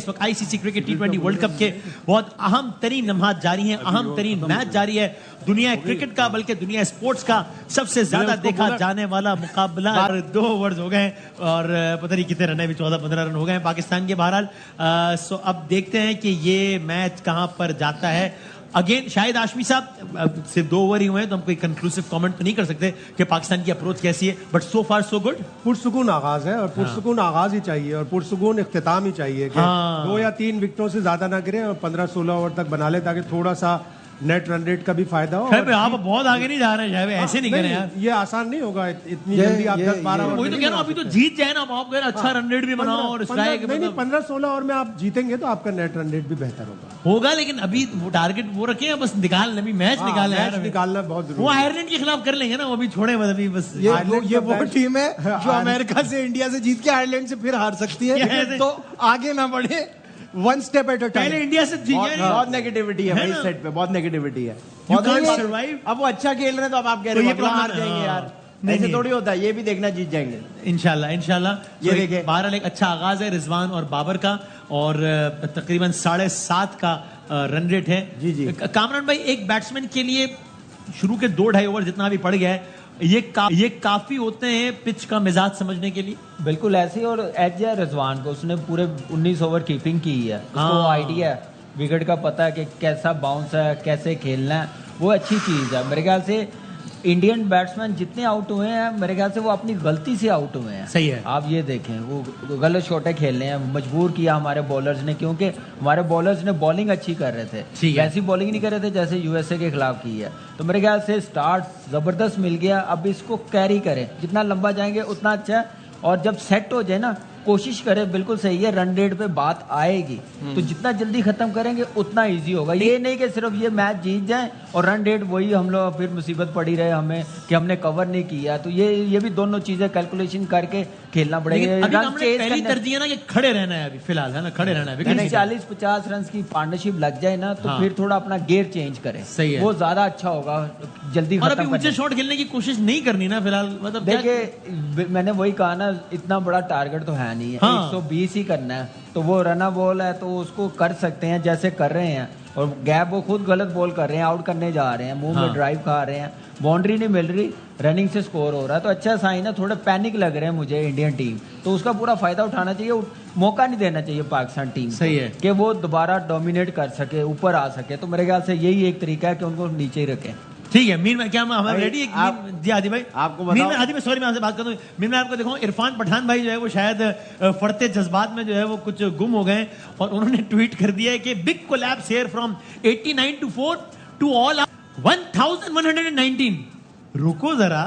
इस वक्त ICC cricket T20 world cup के बहुत अहम तरीन लम्हात जारी हैं, अहम तरीन मैच जारी है। दुनिया क्रिकेट का बल्कि दुनिया स्पोर्ट्स का सबसे ज्यादा देखा जाने वाला मुकाबला। 2 ओवर्स हो गए और पता नहीं कितने रन है, 14-15 रन हो गए पाकिस्तान के। बहरहाल सो अब देखते हैं कि ये मैच कहां पर जाता है। अगेन शायद आशमी साहब सिर्फ 2 ओवर ही हुए हैं तो हम कोई कंक्लूसिव कमेंट तो नहीं कर सकते कि पाकिस्तान की अप्रोच कैसी है, but so far so good. पुरसुकून आगाज है और पुरसुकून आगाज ही चाहिए और पुरसुकून इख्तिताम ही चाहिए कि 2 या 3 विकेटों से ज्यादा ना गिरे और 15-16 ओवर तक बना ले ताकि थोड़ा सा नेट रन रेट का भी फायदा हो। आप बहुत आगे नहीं जा रहे हैं, ऐसे नहीं करें यार, ये आसान नहीं होगा इतनी जल्दी आप 10-12 वही तो कह रहा हूं, अभी तो जीत जाए ना आप, कह रहे अच्छा रन रेट भी बनाओ और स्ट्राइक। नहीं 15-16 ओवर में आप जीतेंगे तो आपका नेट रन रेट भी बेहतर होगा। लेकिन अभी वो टारगेट वो रखे हैं, बस निकाल अभी मैच निकालना है, निकालना बहुत जरूरी। वो आयरलैंड के खिलाफ कर लेंगे ना, वो अभी छोड़े मत अभी बस। ये वो टीम है जो अमेरिका से इंडिया से जीत के आयरलैंड से फिर हार सकती है, तो आगे ना बढ़े, one step at a time. पहले इंडिया से जीत गए। बहुत नेगेटिविटी है भाई इस सेट पे, बहुत नेगेटिविटी है। अब वो अच्छा खेल रहे हैं तो अब आप कह रहे हो हार जाएंगे यार, ऐसे थोड़ी होता है। ये भी देखना जीत जाएंगे इंशाल्लाह। ये देखिए बहरहाल एक अच्छा आगाज है रिजवान और बाबर का और तकरीबन 7.5 का रन रेट है। जी कामरान भाई, एक बैट्समैन के लिए शुरू के 2-2.5 ओवर जितना भी पड़ गया है ये काफी होते हैं पिच का मिजाज समझने के लिए। बिल्कुल ऐसे ही, और एज है रिजवान को, उसने पूरे 19 ओवर कीपिंग की है, उसको आइडिया है, विकेट का पता है कि कैसा बाउंस है, कैसे खेलना है, वो अच्छी चीज है। मेरे ख्याल से इंडियन बैट्समैन जितने आउट हुए हैं, मेरे ख्याल से वो अपनी गलती से आउट हुए हैं। सही है, आप ये देखें, वो गलत शॉटें खेलने हैं, मजबूर किया हमारे बॉलर्स ने, क्योंकि हमारे बॉलर्स ने बॉलिंग अच्छी कर रहे थे, वैसी बॉलिंग नहीं कर रहे थे जैसे यूएसए के खिलाफ की है। तो मेरे ख्याल से स्टार्ट जबरदस्त मिल गया, अब इसको कैरी करें, जितना लंबा जाएंगे उतना अच्छा है, और जब सेट हो जाए ना कोशिश करें। बिल्कुल सही है, रन रेट पे बात आएगी तो जितना जल्दी खत्म करेंगे उतना इजी होगा। ये नहीं कि सिर्फ ये मैच जीत जाए और रन रेट वही हम लोग फिर मुसीबत पड़ी रहे हमें कि हमने कवर नहीं किया। तो ये भी दोनों चीजें कैलकुलेशन करके खेलना पड़ेगा। पहली तरजीह है ना कि खड़े रहना है अभी फिलहाल, है ना, खड़े रहना है। 40-50 रन की पार्टनरशिप लग जाए ना तो फिर थोड़ा अपना गेयर चेंज करें, सही है, वो ज्यादा अच्छा होगा जल्दी। और अभी ऊंचे शॉट खेलने की कोशिश नहीं करनी ना फिलहाल, मतलब देखिए मैंने वही कहा ना, इतना बड़ा टारगेट तो है नहीं है, 120 ही करना है, तो वो रना बॉल है तो उसको कर सकते हैं जैसे कर रहे हैं। और गैप वो खुद गलत बॉल कर रहे हैं, आउट करने जा रहे हैं, मुंह में ड्राइव खा रहे हैं, बाउंड्री नहीं मिल रही, रनिंग से स्कोर हो रहा है, तो अच्छा साइन है। थोड़ा पैनिक लग रहे हैं मुझे इंडियन टीम, तो उसका पूरा फायदा उठाना चाहिए, मौका नहीं देना चाहिए पाकिस्तान टीम को, सही है, कि वो दोबारा डोमिनेट कर सके, ऊपर आ सके। तो मेरे ख्याल से यही एक तरीका है कि उनको नीचे ही रखें। ठीक है मीर, क्या हमारे रेडी जी आदि भाई आपको बताओ। आदि में सॉरी मैं आपसे बात कर दूं, मीर मैं आपको देखो, इरफान पठान भाई जो है वो शायद फड़ते जज्बात में जो है वो कुछ गुम हो गए और उन्होंने ट्वीट कर दिया है कि big collapse here from 89 to 4 to all 1119। रुको जरा,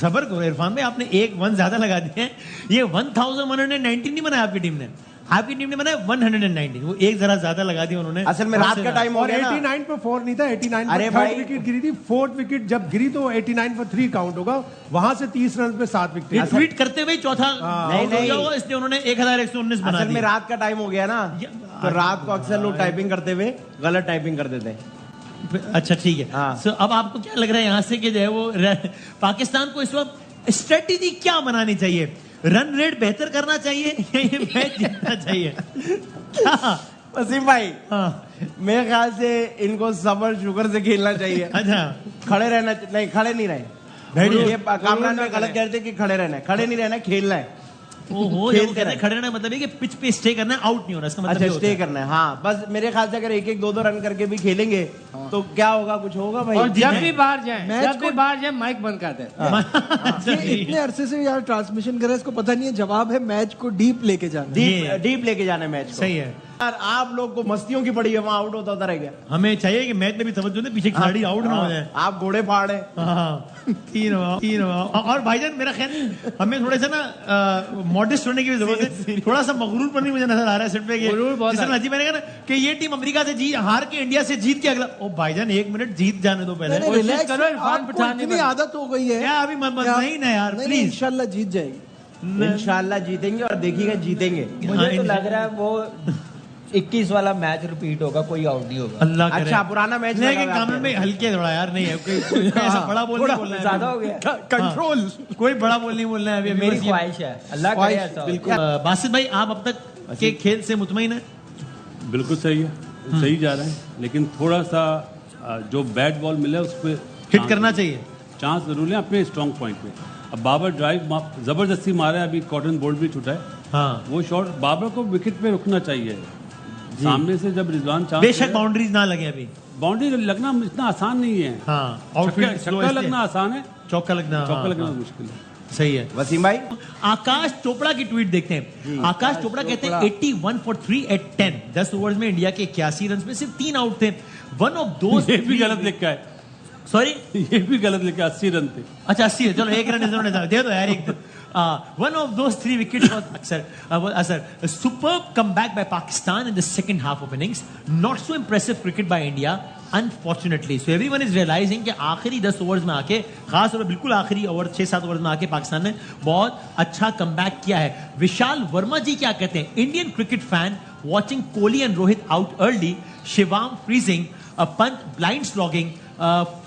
सबर करो इरफान भाई, आपने एक 1 ज्यादा लगा दिए। ये 1119 नहीं बनाया आपकी टीम ने, आपकी टीम ने बनाया 119, वो एक जरा ज्यादा लगा दिया उन्होंने। असल में रात का टाइम हो गया ना, 89 पे 4 नहीं था, 89 पे थर्ड विकेट गिरी थी, फोर्थ विकेट जब गिरी तो 89 पर 3 काउंट होगा, वहां से 30 रन पे 7 विकेट। ट्वीट करते हुए चौथा नहीं होगा, इसलिए उन्होंने 1119 बना दिया। असल में रात का टाइम हो गया ना, तो रात को अक्सर लोग टाइपिंग करते हुए गलत टाइपिंग कर देते हैं। अच्छा ठीक है, so, अब आपको क्या लग रहा है यहाँ से कि जो है वो पाकिस्तान को इस वक्त स्ट्रेटेजी क्या बनानी चाहिए? रन रेट बेहतर करना चाहिए या ये मैच जीतना चाहिए? क्या वसीम भाई, मेरे ख्याल से इनको सबर शुगर से खेलना चाहिए। अच्छा, खड़े रहना नहीं, खड़े नहीं रहे, ये कामरान में गलत कहते कि खड़े रहना है, खड़े नहीं रहना, खेलना है। ओहो, खड़े रहना मतलब है कि पिच पे स्टे करना है, आउट नहीं होना, इसका मतलब अच्छा स्टे करना है। हाँ, बस मेरे ख्याल से अगर 1-1 2-2 रन करके भी खेलेंगे तो क्या होगा, कुछ होगा भाई। और जब भी बाहर जाए माइक बंद कर दे। इतने अरसे से यार ट्रांसमिशन कर रहे हैं, इसको पता नहीं है, जवाब है मैच को डीप लेके जाना, डीप लेके जाना है मैच को। सही है यार, आप लोग को मस्तियों की पड़ी है, वहाँ आउट होता रह गया। हमें चाहिए कि मैच में भी तवज्जो दे, पीछे खिलाड़ी आउट ना हो जाए। आप घोड़े फाड़ है। 3 और भाईजान मेरा ख्याल हमें थोड़ा सा ना मॉडेस्ट होने की भी जरूरत है, थोड़ा सा मगरूर पर नहीं मुझे नजर आ रहा है सेट पे। अजीब मैंने कहा ना कि ये टीम अमेरिका से हार के इंडिया से जीत के अगला, ओ भाईजान 1 मिनट जीत जाने दो पहले, इतनी आदत हो गई है क्या अभी नहीं ना यार, प्लीज इंशाल्लाह जीत जाएगी, इंशाल्लाह जीतेंगे और देखिएगा जीतेंगे। मुझे तो लग रहा है वो 21 वाला मैच रिपीट होगा, कोई आउट नहीं होगा। अल्लाह करे। अच्छा पुराना मैच लेकिन कामरान में हल्के थोड़ा यार नहीं है, कोई ऐसा बड़ा बोल नहीं बोलना है, ज्यादा हो गया कंट्रोल, कोई बड़ा बोल नहीं बोलना है अभी, मेरी ख्वाहिश है, अल्लाह करे ऐसा। बासित भाई, आप अब तक के खेल से मुतमईन है? बिल्कुल सही है, सही जा रहा है, लेकिन थोड़ा सा जो बैट बॉल मिला उस पर हिट करना चाहिए, चांस जरूर लें अपने स्ट्रांग पॉइंट पे। अब बाबर ड्राइव जबरदस्ती मारा है, अभी कॉटन बोल्ट भी छूटा है। हाँ, वो शॉट बाबर को विकेट पे रुकना चाहिए। सामने से जब रिजवान चांस, बेशक बाउंड्रीज ना लगे, अभी बाउंड्री लगना इतना आसान नहीं है। हाँ, छक्का लगना आसान है, चौका लगना मुश्किल है। सही है। वसीम भाई, आकाश चोपड़ा की ट्वीट देखते हैं। आकाश चोपड़ा कहते हैं 81 for 3 at 10। 10 ओवर्स में इंडिया के 81 रन में सिर्फ 3 आउट थे। वन ऑफ दोस्त, ये भी गलत लिखा है, सॉरी ये भी गलत लिखा, 80 रन थे। अच्छा 80 है, चलो एक रन इन्होंने दे दो यार एक। One of those 3 wickets was a superb comeback by Pakistan in the second half of innings. Not so impressive cricket by India, unfortunately. So everyone is realizing कि आखिरी 10 ओवर्स में आके, खास तौर पर बिल्कुल आखिरी ओवर 6-7 ओवर्स में आके पाकिस्तान ने बहुत अच्छा कमबैक किया है। विशाल वर्मा जी क्या कहते हैं? Indian cricket fan watching Kohli and Rohit out early, Shivam freezing, Pant blind slogging,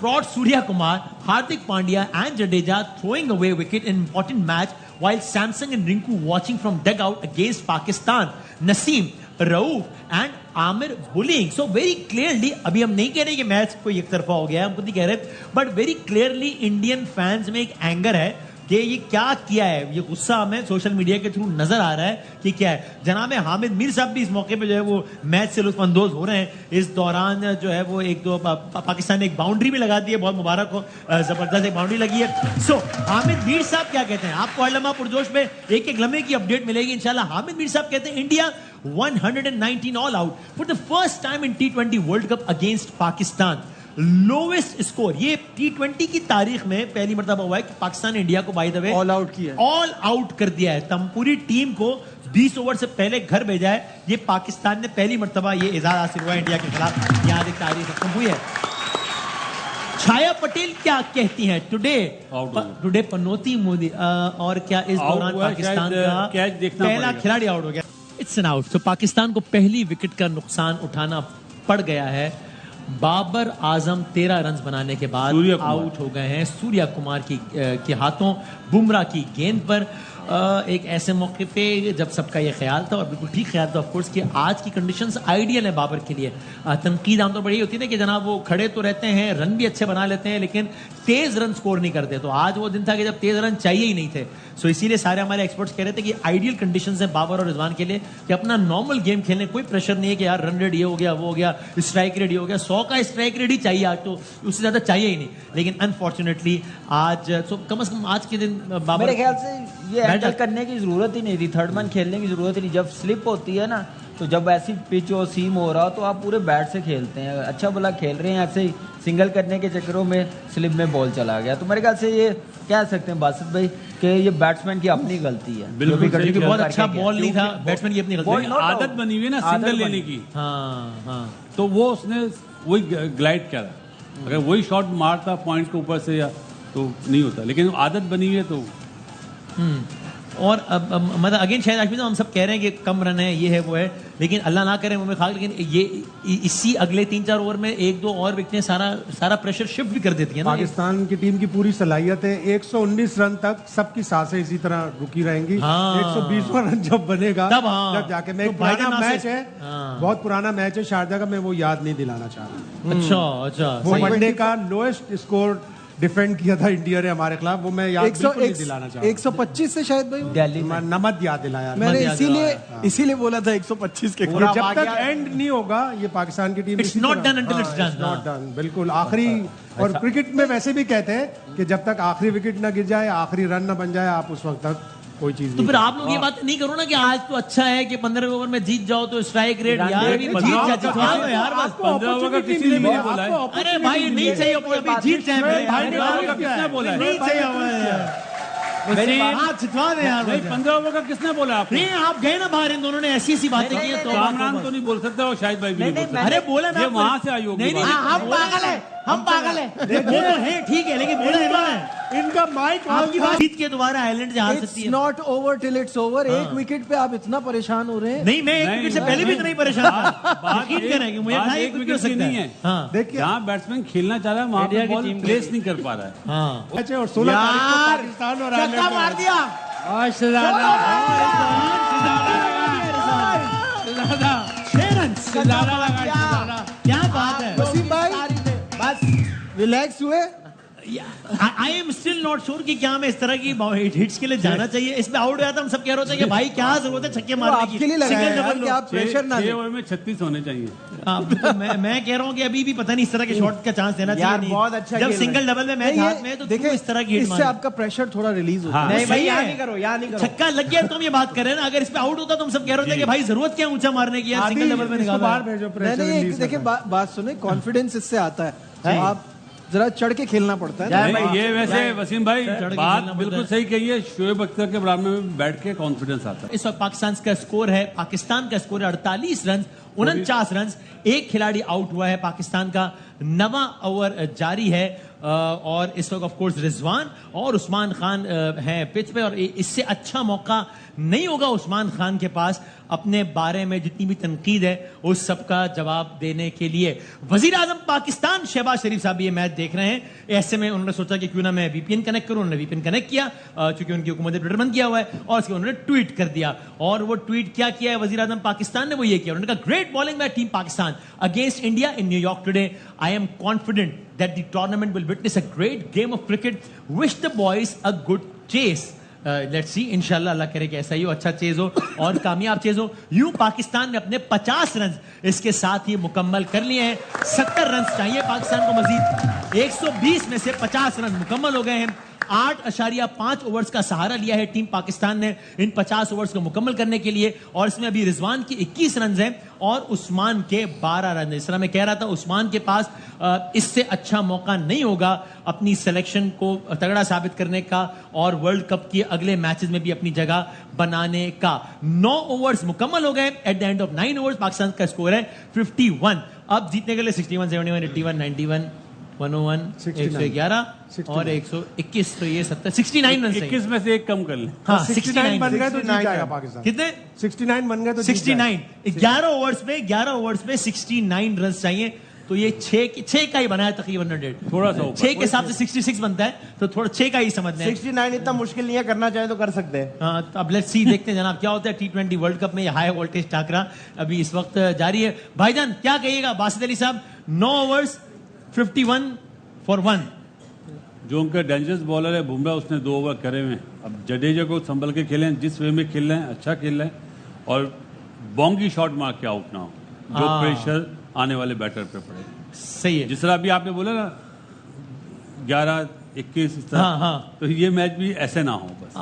fraud Surya Kumar, Hardik Pandya and Jadeja throwing away wicket in important match, while Samson and Rinku watching from dugout against Pakistan, Naseem, Rauf and Amir bullying. So very clearly, अभी हम नहीं कह रहे कि match कोई एक तरफा हो गया है, हम खुद नहीं कह रहे, but very clearly Indian fans में एक एंगर है कि ये क्या किया है। ये गुस्सा हमें सोशल मीडिया के थ्रू नजर आ रहा है कि क्या है। जनाब हामिद मीर साहब भी इस मौके पे जो है वो मैच से लुत्फानंदोज हो रहे हैं। इस दौरान जो है वो एक दो पाकिस्तान ने एक बाउंड्री भी लगा दी है, बहुत मुबारक हो, जबरदस्त एक बाउंड्री लगी है। सो हामिद मीर साहब क्या कहते हैं? आपको हर लम्हा पुरजोश में एक एक लम्हे की अपडेट मिलेगी इंशाल्लाह। हामिद मीर साहब कहते हैं India 119 all out for the first time in T20 world cup against Pakistan. Lowest score, ये T20 की तारीख में पहली मर्तबा हुआ है कि पाकिस्तान ने इंडिया को by the way all out किया है, ऑल आउट कर दिया है। तम पूरी टीम को 20 ओवर से पहले घर भेजा है। ये पाकिस्तान ने पहली मर्तबा ये एजाज हासिल हुआ है इंडिया के खिलाफ। यहाँ एक तारीख खत्म हुई है। छाया पटेल क्या कहती हैं? टुडे पनोती मोदी और क्या इस दौरान पाकिस्तान का पहला खिलाड़ी आउट हो गया? It's an out. तो पाकिस्तान को पहली विकेट का नुकसान उठाना पड़ गया है। बाबर आजम 13 रन बनाने के बाद आउट हो गए हैं सूर्या कुमार के हाथों बुमराह की गेंद पर। एक ऐसे मौके पे जब सबका ये ख्याल था और बिल्कुल ठीक ख्याल था ऑफ कोर्स कि आज की कंडीशंस आइडियल है बाबर के लिए। तनकीद आमतौर पर यही होती है ना कि जनाब वो खड़े तो रहते हैं, रन भी अच्छे बना लेते हैं, लेकिन तेज रन स्कोर नहीं करते। तो आज वो दिन था कि जब तेज रन चाहिए ही नहीं थे। सो इसीलिए सारे हमारे एक्सपर्ट्स कह रहे थे कि आइडियल कंडीशंस है बाबर और रिजवान के लिए कि अपना नॉर्मल गेम खेलने, कोई प्रेशर नहीं है कि यार रन रेट ये हो गया, वो हो गया, स्ट्राइक रेट ये हो गया। 100 का स्ट्राइक रेट ही चाहिए आज, तो उससे ज्यादा चाहिए ही नहीं। लेकिन अनफॉर्चुनेटली आज कम से कम आज के दिन बाबर, मेरे ख्याल से ये हैंडल करने की जरूरत ही नहीं थी, थर्ड मैन खेलने की जरूरत ही नहीं। जब स्लिप होती है ना, तो जब ऐसी पिच हो, सीम हो रहा हो, तो आप पूरे बैट से खेलते हैं। अच्छा भला खेल रहे हैं, ऐसे ही सिंगल करने के चक्करों में स्लिप में बॉल चला गया। तो मेरे ख्याल से ये कह सकते हैं बासित भाई कि ये बैट्समैन की अपनी गलती है। बिल्कुल, क्योंकि बहुत अच्छा बॉल नहीं था, बैट्समैन की अपनी गलती है। आदत बनी हुई है ना सिंगल लेने की। हाँ हाँ, तो वो उसने वही ग्लाइड करा। अगर वही शॉट मारता पॉइंट के ऊपर से या तो नहीं होता, लेकिन आदत बनी हुई है तो। और अब मतलब अगेन शायद आशमी हम सब कह रहे हैं कि कम रन है, ये है वो है, लेकिन अल्लाह ना करे मुंह में खाक, लेकिन ये इसी अगले 3-4 ओवर में 1-2 और विकेटें सारा प्रेशर शिफ्ट भी कर देती है ना। पाकिस्तान की टीम की पूरी सलाहियत है 119 रन तक सबकी सांसें इसी तरह रुकी रहेंगी। 120वां रन जब बनेगा तब जाके मैं एक पुराना मैच है, बहुत पुराना मैच है शारजा का, मैं वो याद नहीं दिलाना चाह रहा। अच्छा, वो वनडे का लोएस्ट स्कोर डिफेंड किया था इंडिया ने हमारे खिलाफ, वो मैं याद बिल्कुल नहीं दिलाना चाहता। 125 से शायद भाई दिल्ली में नमत याद दिलाया मैंने, इसीलिए बोला था 125 के। जब तक एंड नहीं होगा ये पाकिस्तान की team, it's not done until it's done. बिल्कुल आखिरी, और क्रिकेट में वैसे भी कहते हैं कि जब तक आखिरी विकेट ना गिर जाए, आखिरी रन ना बन जाए, आप उस वक्त तक कोई चीज तो फिर आप लोग ये बात नहीं करो ना कि आज तो अच्छा है कि 15 ओवर में जीत जाओ तो स्ट्राइक रेट यार अभी जितवा दो यार बस। 15 ओवर का किसी ने नहीं बोला है। अरे भाई नहीं चाहिए, अभी जीत जाए भाई, किसने बोला है? नहीं चाहिए जितवा दे यार। 15 ओवर का किसने बोला आपको? नहीं, आप गए ना बाहर, इन दोनों ने ऐसी ऐसी बातें की तो कामरान तो नहीं बोल सकता और शाहिद भाई भी नहीं बोल सकता। अरे बोला ये वहां से आई होगी। नहीं, हम पागल है वो तो है, ठीक है, लेकिन बोला इन्होंने इनका माइक आपकी बात जीत के दोबारा आइलैंड से हार सकती है। Not over till it's over. एक विकेट पे आप इतना परेशान हो रहे हैं। नहीं, मैं एक विकेट से पहले भी इतना ही परेशान था। यकीन करें मुझे एक विकेट से नहीं है। हाँ, देखिए जहाँ बैट्समैन खेलना चाह रहा है वहां पे बॉल प्लेस नहीं कर पा रहा है। हाँ, और 16 तारीख को पाकिस्तान और आयरलैंड मार दिया। दादा 6 रन क्या बात है वसीम भाई बस रिलैक्स हुए I am still not sure कि क्या हमें इस तरह की हिट्स के लिए जाना चाहिए। इसमें आउट गया था हम सब कह रहे थे कि भाई क्या जरूरत है छक्के मारने की, आपके लिए लगा सिंगल है यार डबल कि आप प्रेशर ना 6 लें। ओवर में 36 होने चाहिए। तो मैं कह रहा हूँ कि अभी भी पता नहीं इस तरह के शॉट का चांस देना यार, चाहिए बहुत नहीं। अच्छा जब खेल सिंगल रहे डबल में मैच हाथ में है तो देखिए, तुम इस तरह की हिट इससे मारो। आपका प्रेशर थोड़ा रिलीज होता हाँ। है। नहीं भाई सही यहाँ है। नहीं करो, यहाँ नहीं करो। छक्का लग गया तो हम ये बात कर रहे हैं ना, अगर इस पे आउट होता तो हम सब कह रहे थे कि भाई जरूरत क्या ऊंचा मारने की, यार सिंगल डबल में इसको निकाला बाहर है। भेजो, नहीं प्रेशर नहीं रिलीज देखिए बात सुने, कॉन्फिडेंस इससे आता है। आप जरा चढ़ के खेलना पड़ता है। जय नहीं, ये वैसे वसीम भाई चढ़ के बात खेलना बिल्कुल पड़ता सही कही है। शोएब अख्तर के बराबर में बैठ के कॉन्फिडेंस आता है। इस वक्त पाकिस्तान का स्कोर है, पाकिस्तान का स्कोर है 48 रन 49 रन। एक खिलाड़ी आउट हुआ है, पाकिस्तान का 9वां ओवर जारी है और इस वक्त ऑफ कोर्स रिजवान और उस्मान खान हैं पिच पे, और इससे अच्छा मौका नहीं होगा उस्मान खान के पास अपने बारे में जितनी भी तनकीद है उस सब का जवाब देने के लिए। वजीर आजम पाकिस्तान शहबाज शरीफ साहब ये मैच देख रहे हैं। ऐसे में उन्होंने सोचा कि क्यों ना मैं वीपीएन कनेक्ट करूं। उन्होंने वीपीएन कनेक्ट किया क्योंकि उनकी हुकूमत ने ट्विटर बंद किया हुआ है, और उसके उन्होंने ट्वीट कर दिया। और वो ट्वीट क्या किया है वजीर आजम पाकिस्तान ने, वो ये किया, उन्होंने कहा great bowling by team Pakistan against India in New York today. I am confident that the tournament will witness a great game of cricket. Wish the boys a good chase. Let's see, इंशाल्लाह अल्लाह करे कि ऐसा ही हो, अच्छा चेज हो और कामयाब चेज हो। यूं पाकिस्तान ने अपने 50 रन इसके साथ ही मुकम्मल कर लिए हैं। 70 रन चाहिए पाकिस्तान को मजीद। 120 में से 50 रन मुकम्मल हो गए हैं। 8.5 ओवर्स का सहारा लिया है टीम पाकिस्तान ने इन 50 ओवर्स को मुकम्मल करने के लिए, और इसमें अभी रिजवान की 21 रन हैं और उस्मान के 12 रन। इस तरह मैं कह रहा था उस्मान के पास इससे अच्छा मौका नहीं होगा अपनी सिलेक्शन को तगड़ा साबित करने का और वर्ल्ड कप के अगले मैचेस में भी अपनी जगह बनाने का। 9 ओवर्स मुकम्मल हो गए। At the end of 9 overs Pakistan का स्कोर है 51। अब जीतने के लिए 61, 71, 81, 91, 101, 111 और 121, तो ये 69 रन 21 में से एक कम कर लें। हाँ 69 बन 69 गए तो जीत जाएगा पाकिस्तान। कितने 69 बन गए तो जीत 69 11 ओवर्स में 69 रन चाहिए, तो ये 6 का ही बनाया तकरीबन 100। थोड़ा सा ऊपर। 6 के हिसाब से 66 बनता है, तो थोड़ा 6 का ही समझना है। 69 इतना मुश्किल नहीं है, करना चाहे तो कर सकते हैं। हाँ, तो अब लेट्स सी, देखते हैं जनाब क्या होता है T20 वर्ल्ड कप में। ये हाई वोल्टेज टाकरा अभी इस वक्त जारी है। भाईजान क्या कहिएगा बासित अली साहब? 9 ओवर्स 51 फॉर 1। जो उनका डेंजरस बॉलर है बुमराह, उसने 2 ओवर करे हुए हैं। अब जडेजा को संभल के खेलें, जिस वे में खेल रहे हैं अच्छा खेल रहे हैं, और बोंगी शॉट मार के आउट ना हो, जो प्रेशर आने वाले बैटर पे पड़े। सही है, जिस तरह अभी आपने बोला ना 11-21 इस तरह, हाँ। तो ये मैच भी ऐसे ना हो बस।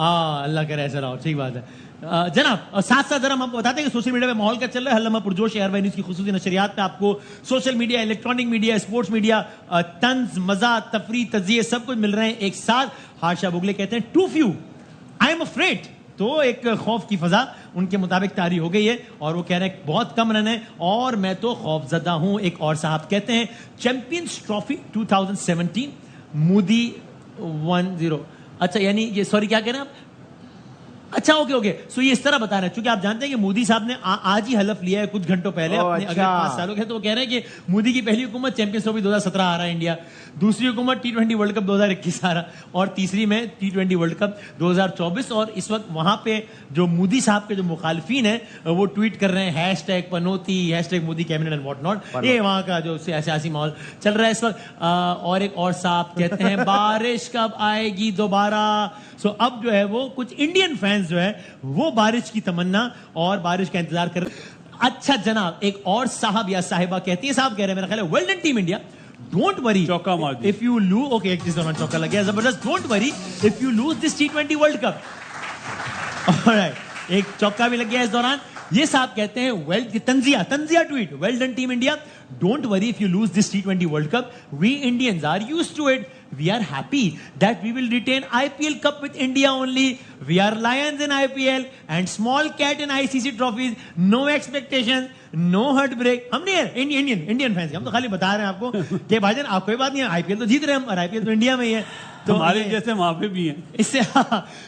अल्लाह करे ऐसा रहा हो, ठीक बात है। जनाब, और साथ साथ जरा हम आपको बताते हैं कि सोशल मीडिया में माहौल क्या चल रहा है। हल्लमा पुरजोश एयरवाई न्यूज की खुसूसी नशरियात में आपको social media, electronic media, sports media, तंज, मजा, तफरी, तजिए सब कुछ मिल रहे हैं एक साथ। हाशा बुगले कहते हैं too few I am afraid, तो एक खौफ की फजा उनके मुताबिक तारी हो गई है और वो कह रहे हैं बहुत कम रन है और मैं तो खौफजदा हूं। एक और साहब कहते हैं चैंपियंस ट्रॉफी 2017 मोदी 10। अच्छा, यानी ये सॉरी क्या कह रहे हैं आप? अच्छा, ओके। सो ये इस तरह बता रहे हैं, क्योंकि आप जानते हैं कि मोदी साहब ने आज ही हलफ लिया है कुछ घंटों पहले अपने अगले 5 सालों के, तो वो कह रहे हैं कि मोदी की पहली हुकूमत चैंपियंस ट्रॉफी 2017 आ रहा है इंडिया, दूसरी हुकूमत T20 वर्ल्ड कप 2021 आ रहा, और तीसरी में T20 वर्ल्ड कप 2024। और इस वक्त वहां पे जो मोदी साहब के जो मुखालफीन है वो ट्वीट कर रहे हैं hashtag Panauti, hashtag Modi cabinet and what not. ये वहां का जो सियासी माहौल चल रहा है इस वक्त। और एक और साहब कहते हैं बारिश कब आएगी दोबारा। सो अब जो है वो कुछ इंडियन फैंस जो है वो बारिश की तमन्ना और बारिश का इंतजार कर। अच्छा जनाब, एक और साहब या साहिबा कहती है, साहब कह रहे हैं मेरा ख्याल है well done team India, don't worry चौका मार दिया इफ यू लूज। ओके, एक चीज चौका लग गया जबरदस्त। Don't worry if you lose this T20 world cup. Alright, एक चौका भी लग गया इस दौरान। ये साहब कहते हैं वेल, तंजिया tweet, well done team India, don't worry if you lose this T20 world cup, we Indians are used to it, we are happy that we will retain IPL cup with India only, we are lions in IPL and small cat in ICC trophies, no expectations, no heartbreak। हम नहीं है Indian fans, हम तो खाली बता रहे हैं आपको कि भाईजान आप कोई बात नहीं है, IPL तो जीत रहे हैं हम, और IPL तो इंडिया में ही है, तो हमारे जैसे वहां पे भी हैं। इससे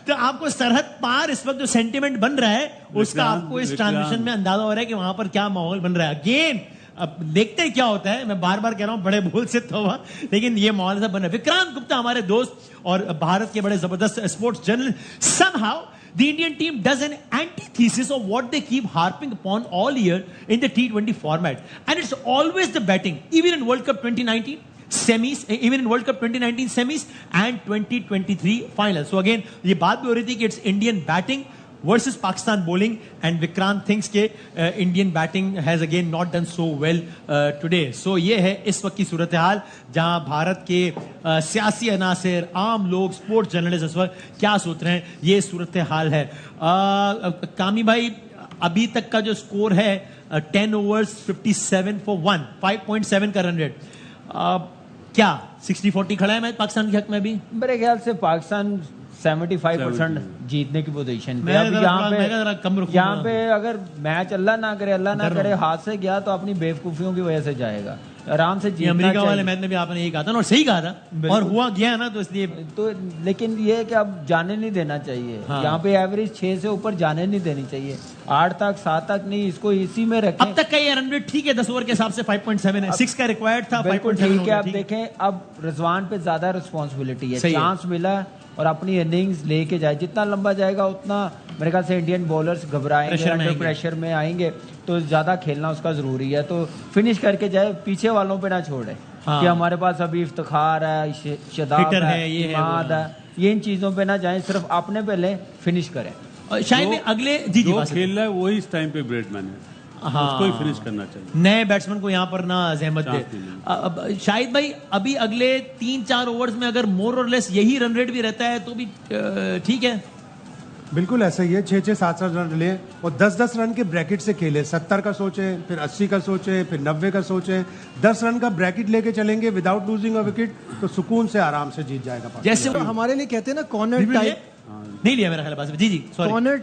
तो आपको सरहद पार इस वक्त जो सेंटिमेंट बन रहा है उसका आपको इस ट्रांजिशन में अंदाजा हो रहा है कि वहां पर क्या माहौल बन रहा है। अगेन अब देखते हैं क्या होता है, मैं बार बार कह रहा हूं बड़े भूल से तो हुआ, लेकिन ये माहौल ऐसा बन रहा है। विक्रांत गुप्ता हमारे दोस्त और भारत के बड़े जबरदस्त sports journalist, somehow the Indian team does an antithesis of what they keep harping upon all year in the T20 format. And it's always the batting, even in World Cup 2019 semis, even in World Cup 2019 semis and 2023 finals. So again, ये बात भी हो रही थी कि it's Indian batting versus Pakistan bowling, and Vikrant thinks के Indian batting has again not done so well today. So ये है इस वक्त की सूरत हाल जहां भारत के सियासी अनासर, आम लोग, स्पोर्ट्स जर्नलिस्ट इस वक्त क्या सोच रहे हैं, ये सूरत हाल है. कामी भाई, अभी तक का जो स्कोर है 10 overs 57 for 1, 5.7 का रन रेट, क्या 60-40 खड़ा है मैच पाकिस्तान के हक में? अभी मेरे ख्याल से पाकिस्तान 75% जीतने की पोजीशन पे. अब यहाँ पे अगर मैच अल्लाह ना करे हाथ से गया तो अपनी बेवकूफियों की वजह से जाएगा. आराम से जीतना अमेरिका वाले मैच में भी आपने यही कहा था और सही कहा था, और हुआ गया ना, तो इसलिए तो लेकिन ये कि अब जाने नहीं देना चाहिए. हाँ. यहाँ पे एवरेज 6 से ऊपर जाने नहीं देनी चाहिए, 8 तक 7 तक नहीं, इसको इसी में रखें. अब तक का ये रन रेट ठीक है, 10 ओवर के हिसाब से 5.7 है, 6 का रिक्वायर्ड था, 5.7 ठीक है. अब देखें, अब रिजवान पे ज्यादा रिस्पॉन्सिबिलिटी है, चांस मिला और अपनी इनिंग्स लेके जाए, जितना लंबा जाएगा उतना मेरे ख्याल से इंडियन बॉलर्स घबराएंगे, अंडर प्रेशर में आएंगे, तो ज्यादा खेलना उसका जरूरी है. तो फिनिश करके जाए, पीछे वालों पे ना छोड़े. हाँ. कि हमारे पास अभी इफ्तिखार है, शदाब है, इमाद है, ये इन चीजों पे ना जाए, सिर्फ अपने पे ले, फिनिश करें. शायद अगले जी खेल रहा है वही इस टाइम पे ब्रेडमैन है. हाँ, उसको ही फिनिश करना चाहिए. नए बैट्समैन को यहाँ पर ना जहमत दे. शाहिद भाई, अभी अगले 3-4 ओवर्स में अगर मोर और लेस यही रन रेट भी रहता है तो भी ठीक है. बिल्कुल ऐसा ही है. 6-6, 7-7 रन ले और 10-10 रन के ब्रैकेट से खेले. 70 का सोचे, फिर 80 का सोचे, फिर 90 का सोचे. 10 रन का ब्रैकेट लेके चलेंगे विदाउट लूजिंग अ विकेट, तो सुकून से आराम से जीत जाएगा. जैसे हमारे लिए कहते हैं ना, कॉर्नर टाइप नहीं लिया मेरा ख्याल. जी कॉर्नर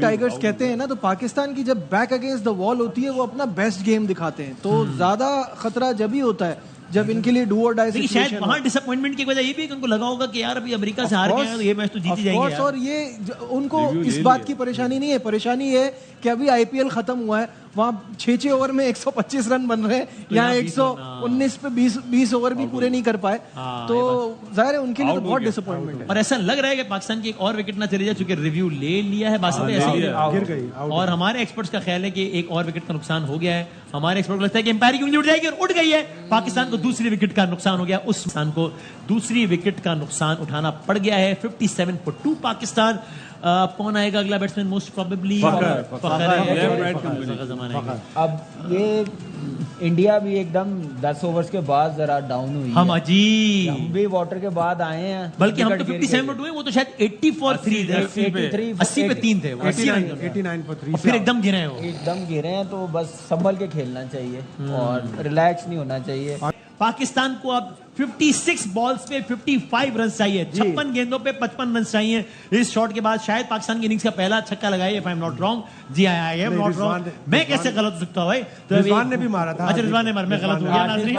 टाइगर्स कहते हैं ना, तो पाकिस्तान की जब बैक अगेंस्ट द वॉल होती है वो अपना बेस्ट गेम दिखाते हैं. तो ज्यादा खतरा जब ही होता है जब इनके लिए डू और डाई सिचुएशन. शायद वहां डिसअपॉइंटमेंट की वजह ये भी कि उनको लगा होगा कि यार अभी अमेरिका से हार गए हैं तो ये मैच तो जीत ही जाएंगे यार. और ये उनको इस बात की परेशानी नहीं है. परेशानी है कि अभी आईपीएल खत्म हुआ है, वहां 6-6 ओवर में 125 रन बन रहे हैं, यहाँ 119 पे 20 ओवर भी पूरे नहीं कर पाए. तो जाहिर है उनके लिए तो बहुत डिसअपॉइंटमेंट है. और ऐसा लग रहा है कि पाकिस्तान की एक और विकेट ना चली जाए, चूंकि रिव्यू ले लिया है बासित ने, गिर गई. और हमारे एक्सपर्ट्स का ख्याल है कि एक और विकेट का नुकसान हो गया है. हमारे एक्सपर्ट को लगता है कि एम्पायर की उंगली उठ जाएगी और उठ गई है. पाकिस्तान को दूसरी विकेट का नुकसान हो गया. उस नुकसान को दूसरी विकेट का नुकसान उठाना पड़ गया है. 57 for 2 पाकिस्तान. कौन आएगा अगला बैट्समैन? मोस्ट प्रोबेबली अब ये इंडिया भी एकदम 10 ओवर्स के बाद जरा डाउन हुई. हम जी हम भी वाटर के बाद आए हैं, बल्कि हम तो 57 पर हुए, वो तो शायद 80 for 3 थे, 80 पे 3 थे, 89 for 3 फिर एकदम गिरे हैं वो. एकदम गिरे हैं. तो बस संभल के खेलना चाहिए और रिलैक्स नहीं होना चाहिए. पाकिस्तान को अब 56 बॉल्स पे 55 रन चाहिए, 56 गेंदों पे 55 रन चाहिए. इस शॉट के बाद शायद पाकिस्तान की इनिंग्स का पहला छक्का लगाया, if I am not wrong. जी आई एम नॉट रॉन्ग. मैं कैसे गलत हो सकता हूँ भाई? तो रिजवान ने भी मारा था. अच्छा, रिजवान ने मारा, मैं गलत हो गया नाज़रीन.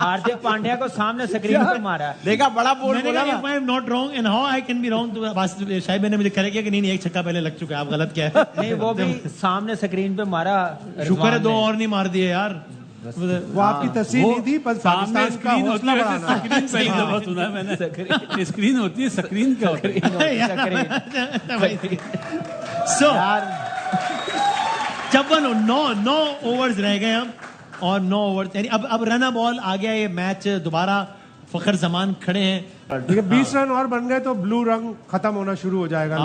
हार्दिक पांड्या को सामने स्क्रीन पे मारा. देखा, बड़ा बोल बोला ना. If I am not wrong and how I can be wrong. तो शायद मैंने मुझे कह किया कि नहीं, एक छक्का पहले लग चुका है, आप गलत क्या है. नहीं, वो भी सामने स्क्रीन पे मारा. शुक्र है 2 और नहीं मार दिए यार. वो आपकी तस्वीर नहीं थी, पर पाकिस्तान का हौसला बढ़ाना. स्क्रीन पहली दफा सुना मैंने. स्क्रीन होती है, स्क्रीन क्या होती है? सो 9 ओवर्स रह गए हम, और 9 ओवर्स यानी अब रन बॉल आ गया. ये मैच दोबारा फखर जमान खड़े हैं. ठीक है, 20 रन और बन गए तो ब्लू रंग खत्म होना शुरू हो जाएगा.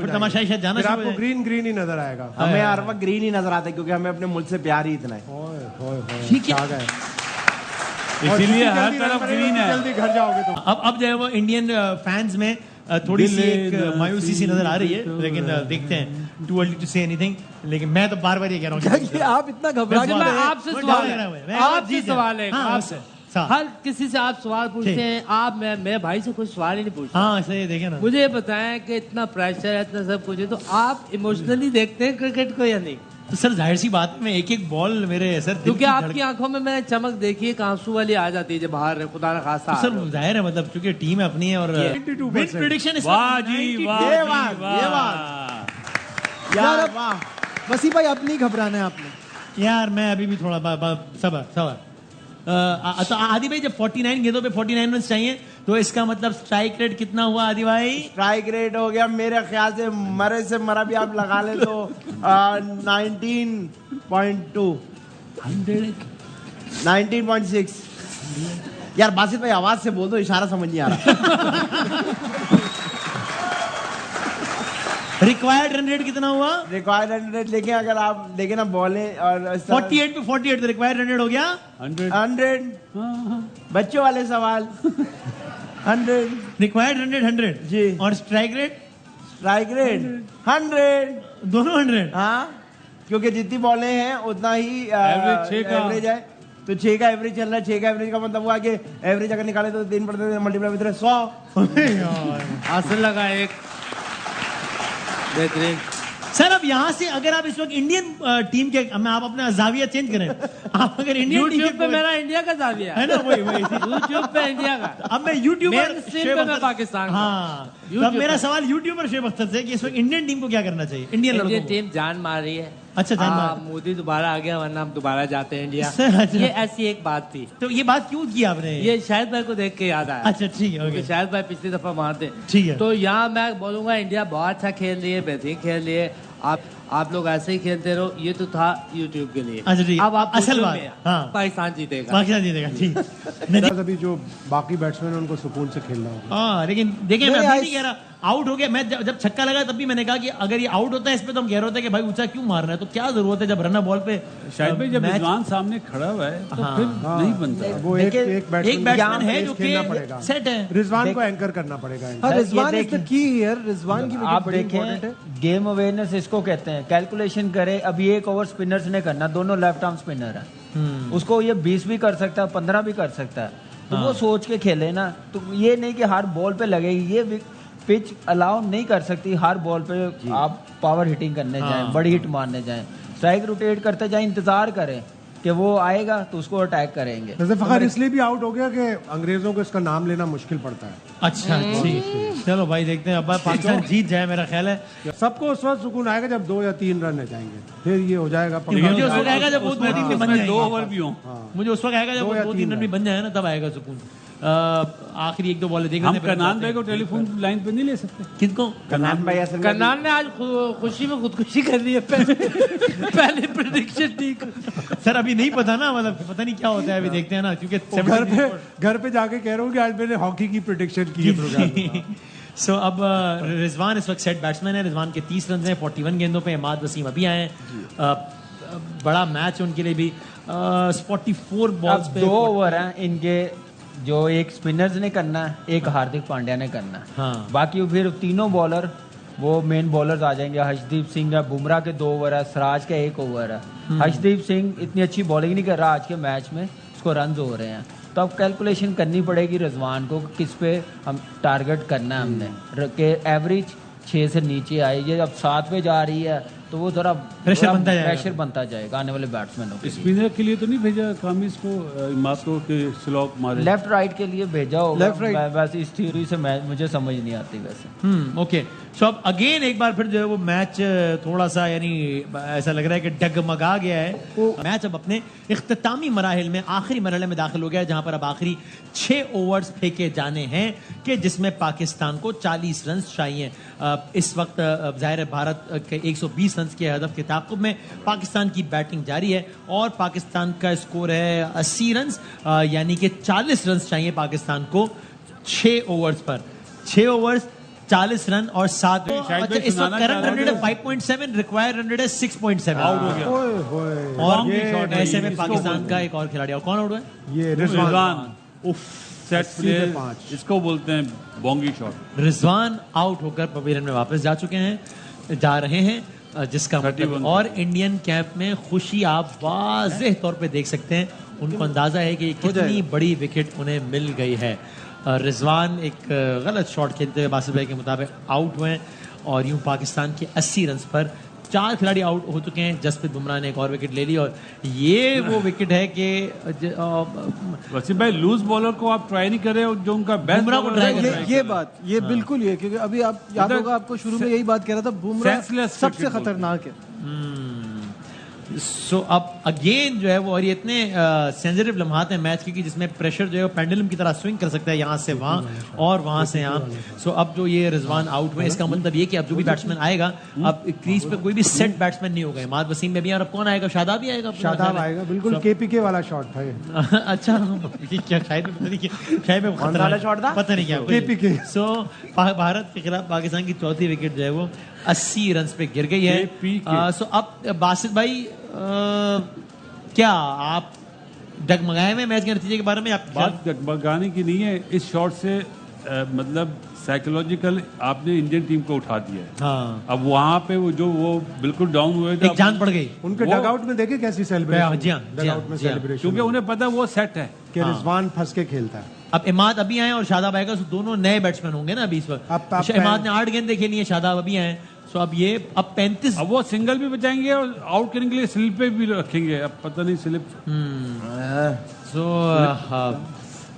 फिर तमाशा शायद जाना शुरू हो आपको ग्रीन ही नजर आएगा. हमें हर वक्त ग्रीन ही नजर आता है, क्योंकि हमें अपने मुल्क से प्यार ही इतना है. ठीक है, इसीलिए हर तरफ ग्रीन है. जल्दी घर जाओगे तो. अब जो है वो इंडियन फैंस में थोड़ी सी एक मायूसी सी नजर आ रही है, लेकिन देखते हैं. Too early to say anything. लेकिन मैं तो बार-बार ये कह रहा हूँ, आप इतना घबरा के. आपसे सवाल है, आपसे हर किसी से आप सवाल पूछते हैं. आप मेरे भाई से कोई सवाल ही नहीं पूछते. हाँ, सही देखे ना. मुझे बताएं कि इतना प्रेशर है, इतना सब कुछ है, तो आप इमोशनली देखते हैं क्रिकेट को या नहीं? तो सर जाहिर सी बात है, मैं एक बॉल मेरे सर, क्योंकि आपकी आंखों में मैंने चमक देखी है, आंसू वाली आ जाती है जब बाहर खुदा न खासा. तो सर जाहिर है, मतलब क्योंकि टीम अपनी है और विन प्रेडिक्शन. वाह जी, वाह यार. वसीम भाई, अब नहीं घबराना है आपने. यार मैं अभी भी थोड़ा सबर. तो आदि भाई, जब 49 गेंदों पे 49 रन चाहिए तो इसका मतलब स्ट्राइक रेट कितना हुआ आदि भाई? स्ट्राइक रेट हो गया मेरे ख्याल से मरे से मरा भी आप लगा ले तो 19.2 19.6। यार बासित भाई आवाज से बोल दो, इशारा समझ नहीं आ रहा। रिक्वायर्ड रन रेट कितना हुआ? रिक्वायर्ड रन रेट लेके अगर आप देखें ना बॉलें और 48 पे 48 तो रिक्वायर्ड रन रेट हो गया 100। बच्चों वाले सवाल 100 रिक्वायर्ड रन रेट 100 जी। और स्ट्राइक रेट 100 दोनों 100। हाँ, क्योंकि जितनी बॉलें हैं उतना ही एवरेज है। तो 6 का एवरेज चल रहा है। 6 का एवरेज का मतलब हुआ कि एवरेज अगर निकाले तो 3 पड़ते मल्टीप्लाई विद 100। हासिल लगा एक बेहतरीन। सर अब यहाँ से अगर आप इस वक्त इंडियन टीम के आप अपना जाविया चेंज करें, आप अगर इंडियन टीम यूट्यूब पे मेरा इंडिया का जाविया है ना, वही यूट्यूब पे इंडिया का। अब मैं यूट्यूबर पे मैं पाकिस्तान। हाँ, अब मेरा सवाल यूट्यूबर शेब अख्तर से कि इस वक्त इंडियन टीम को क्या करना चाहिए? इंडियन टीम जान मार रही है। अच्छा, जान मार। मोदी दोबारा आ गया, वरना हम दोबारा जाते हैं इंडिया। ये ऐसी एक बात थी। तो ये बात क्यों की आपने? ये शाहिद भाई को देख के याद आया। अच्छा ठीक है, शाहिद भाई पिछली दफा मारते। ठीक है, तो यहाँ मैं बोलूंगा इंडिया बहुत अच्छा खेल रही है, बेहतरीन खेल रही है। आप लोग ऐसे ही खेलते रहो। ये तो था यूट्यूब के लिए। अच्छा ठीक। अब आप असल बात, हाँ, पाकिस्तान जीतेगा। पाकिस्तान जीतेगा, ठीक। अभी जो बाकी बैट्समैन उनको सुकून से खेलना होगा। हाँ, लेकिन देखिए मैं नहीं कह रहा आउट हो गया। मैं जब छक्का लगा तब भी मैंने कहा कि अगर ये आउट होता है इस पे तो हम कह रहे होते कि भाई ऊंचा क्यों मार रहा है, तो क्या जरूरत है जब रनर बॉल पे। शायद भाई जब रिजवान सामने खड़ा हुआ है तो फिर नहीं बनता। वो एक बैट्समैन है जो कि सेट है। रिजवान को एंकर करना पड़ेगा। Rizwan is the key here. Rizwan की आप देखें, गेम अवेयरनेस इसको कहते हैं। कैलकुलेशन करे, अभी 1 ओवर स्पिनर्स ने करना, दोनों लेफ्ट आर्म स्पिनर है। उसको ये 20 भी कर सकता है, 15 भी कर सकता है। तो वो सोच के खेले ना, तो ये नहीं कि हर बॉल पे लगेगी। ये पिच अलाउ नहीं कर सकती हर बॉल पे आप पावर हिटिंग करने जाएं, बड़ी हिट मारने जाएं। स्ट्राइक रोटेट करते जाएं, इंतजार करें कि वो आएगा तो उसको अटैक करेंगे। वैसे फखर इसलिए भी आउट हो गया कि अंग्रेजों को इसका नाम लेना मुश्किल पड़ता है। अच्छा ठीक, चलो भाई देखते हैं। अब पाकिस्तान जीत जाए मेरा ख्याल है। सबको उस वक्त सुकून आएगा जब 2 या 3 रन जाएंगे, फिर ये हो जाएगा। मुझे उस वक्त आएगा जब वो 2-3 भी बन जाएंगे, 2 ओवर भी हो। मुझे उस वक्त आएगा जब वो 2-3 रन भी बन जाए ना, तब आएगा सुकून। आखिरी 1-2 बॉलें देख हम कनान भाई को टेलीफोन लाइन पे नहीं ले सकते? किनको? कनान भाई असल कनान ने आज खुशी में खुदकुशी कर ली है। पहले प्रेडिक्शन ठीक। सर अभी नहीं पता ना, मतलब पता नहीं क्या होता है, अभी देखते हैं ना, क्योंकि घर पे जाके कह रहा हूँ कि आज मैंने हॉकी की प्रेडिक्शन की है प्रोग्राम। सो अब रिजवान इस वक्त सेट बैट्समैन है। रिजवान के 30 रन हैं 41 गेंदों पे। इमाद वसीम अभी आए हैं। बड़ा मैच है उनके लिए भी। 44 बॉल्स पे 2 ओवर हैं इनके, जो एक स्पिनर्स ने करना है, एक हार्दिक पांड्या ने करना है। हाँ। बाकी फिर तीनों बॉलर वो मेन बॉलर्स आ जाएंगे। हर्षदीप सिंह है, बुमराह के 2 ओवर है, सिराज का 1 ओवर है। हर्षदीप सिंह इतनी अच्छी बॉलिंग नहीं कर रहा आज के मैच में, उसको रन हो रहे हैं। तो अब कैलकुलेशन करनी पड़ेगी रिजवान को, किस पे हम टारगेट करना है हमने, कि एवरेज 6 से नीचे आई। ये अब 7 पे जा रही है तो वो थोड़ा प्रेशर बनता जाएगा आने वाले बैट्समैनों के लिए। स्पिनर के लिए तो नहीं भेजा कामिस को, इमाद को कि स्लॉप मारे? लेफ्ट राइट के लिए भेजा होगा। वैसे इस थ्योरी से मुझे समझ नहीं आती वैसे। ओके, सो अब अगेन एक बार फिर जो है वो मैच थोड़ा सा, यानी ऐसा लग रहा है कि डगमगा गया है। मैच अब अपने इख्तितामी मराहिल में, आखिरी मरहले में दाखिल हो गया है, जहां पर अब आखिरी 6 ओवर्स फेंके जाने हैं कि जिसमें पाकिस्तान को 40 रन चाहिए। इस वक्त जाहिर है भारत के 120 रन के हदफ के ताक़ुब में पाकिस्तान की बैटिंग जारी है और पाकिस्तान का स्कोर है 80 रन, यानी कि 40 रन चाहिए पाकिस्तान को 6 ओवर्स पर। 6 ओवर्स 40 रन और 7। अच्छा, इस वक्त करंट रन रेट है 5.7, रिक्वायर्ड रन रेट है 6.7। आउट हो गया। और ऐसे में पाकिस्तान का एक और खिलाड़ी और कौन आउट हुआ? ये रिजवान। सेट प्ले, इसको बोलते हैं बोंगी शॉट। रिजवान आउट होकर पवेलियन में वापस जा रहे हैं, जिसका मतलब और इंडियन कैंप में खुशी आप वाज़ेह तौर पे देख सकते हैं। उनको अंदाजा है कि कितनी बड़ी विकेट उन्हें मिल गई है। रिजवान एक गलत शॉट खेलते हुए बासित भाई के मुताबिक आउट हुए हैं और यूं पाकिस्तान के 80 रन पर 4 खिलाड़ी आउट हो चुके हैं। जसप्रीत बुमराह ने एक और विकेट ले ली और ये वो विकेट है कि वसीम भाई लूज बॉलर को आप ट्राई नहीं कर रहे हो, जो उनका बेस्ट बुमराह को ट्राई कर रहे हैं। ये बात ये बिल्कुल ये, क्योंकि अभी आप याद होगा आपको शुरू में यही बात कह रहा था, बुमराह सबसे खतरनाक है। सो अब अगेन जो है वो, और ये इतने सेंसिटिव लम्हात हैं मैच की कि जिसमें प्रेशर जो है वो पेंडुलम की तरह स्विंग कर सकता है, यहाँ से वहाँ और वहाँ से यहाँ। सो अब जो ये रिजवान आउट हुए, इसका मतलब ये कि अब जो भी बैट्समैन आएगा, अब क्रीज पे कोई भी सेट बैट्समैन नहीं होगा। इमाद वसीम में भी, और अब कौन आएगा? शादाब ही आएगा। शादाब आएगा, बिल्कुल केपीके वाला शॉट था ये। अच्छा, क्या शायद पता नहीं क्या, शायद में खतरा वाला शॉट था, पता नहीं क्या केपीके। सो भारत के खिलाफ पाकिस्तान की चौथी विकेट जो है वो 80 रन पे गिर गई है। सो अब बासित भाई, क्या आप डगमगाए हुए मैच के नतीजे के बारे में? आप बात डगमगाने की नहीं है, इस शॉट से मतलब साइकोलॉजिकल आपने इंडियन टीम को उठा दिया है। हाँ। अब वहाँ पे वो बिल्कुल डाउन हुए थे, एक जान पड़ गई उनके डगआउट में। देखे कैसी सेलिब्रेशन, डगआउट में सेलिब्रेशन, क्योंकि उन्हें पता वो सेट है कि रिजवान फंस के खेलता है। अब इमाद अभी आए और शादाब आएगा, तो दोनों नए बैट्समैन होंगे ना अभी इस वक्त। इमाद ने 8 गेंदें खेली हैं, शादाब अभी आए। सो अब ये अब 35, अब वो सिंगल भी बचाएंगे और आउट करने के लिए स्लिप पे भी रखेंगे। अब पता नहीं slip. So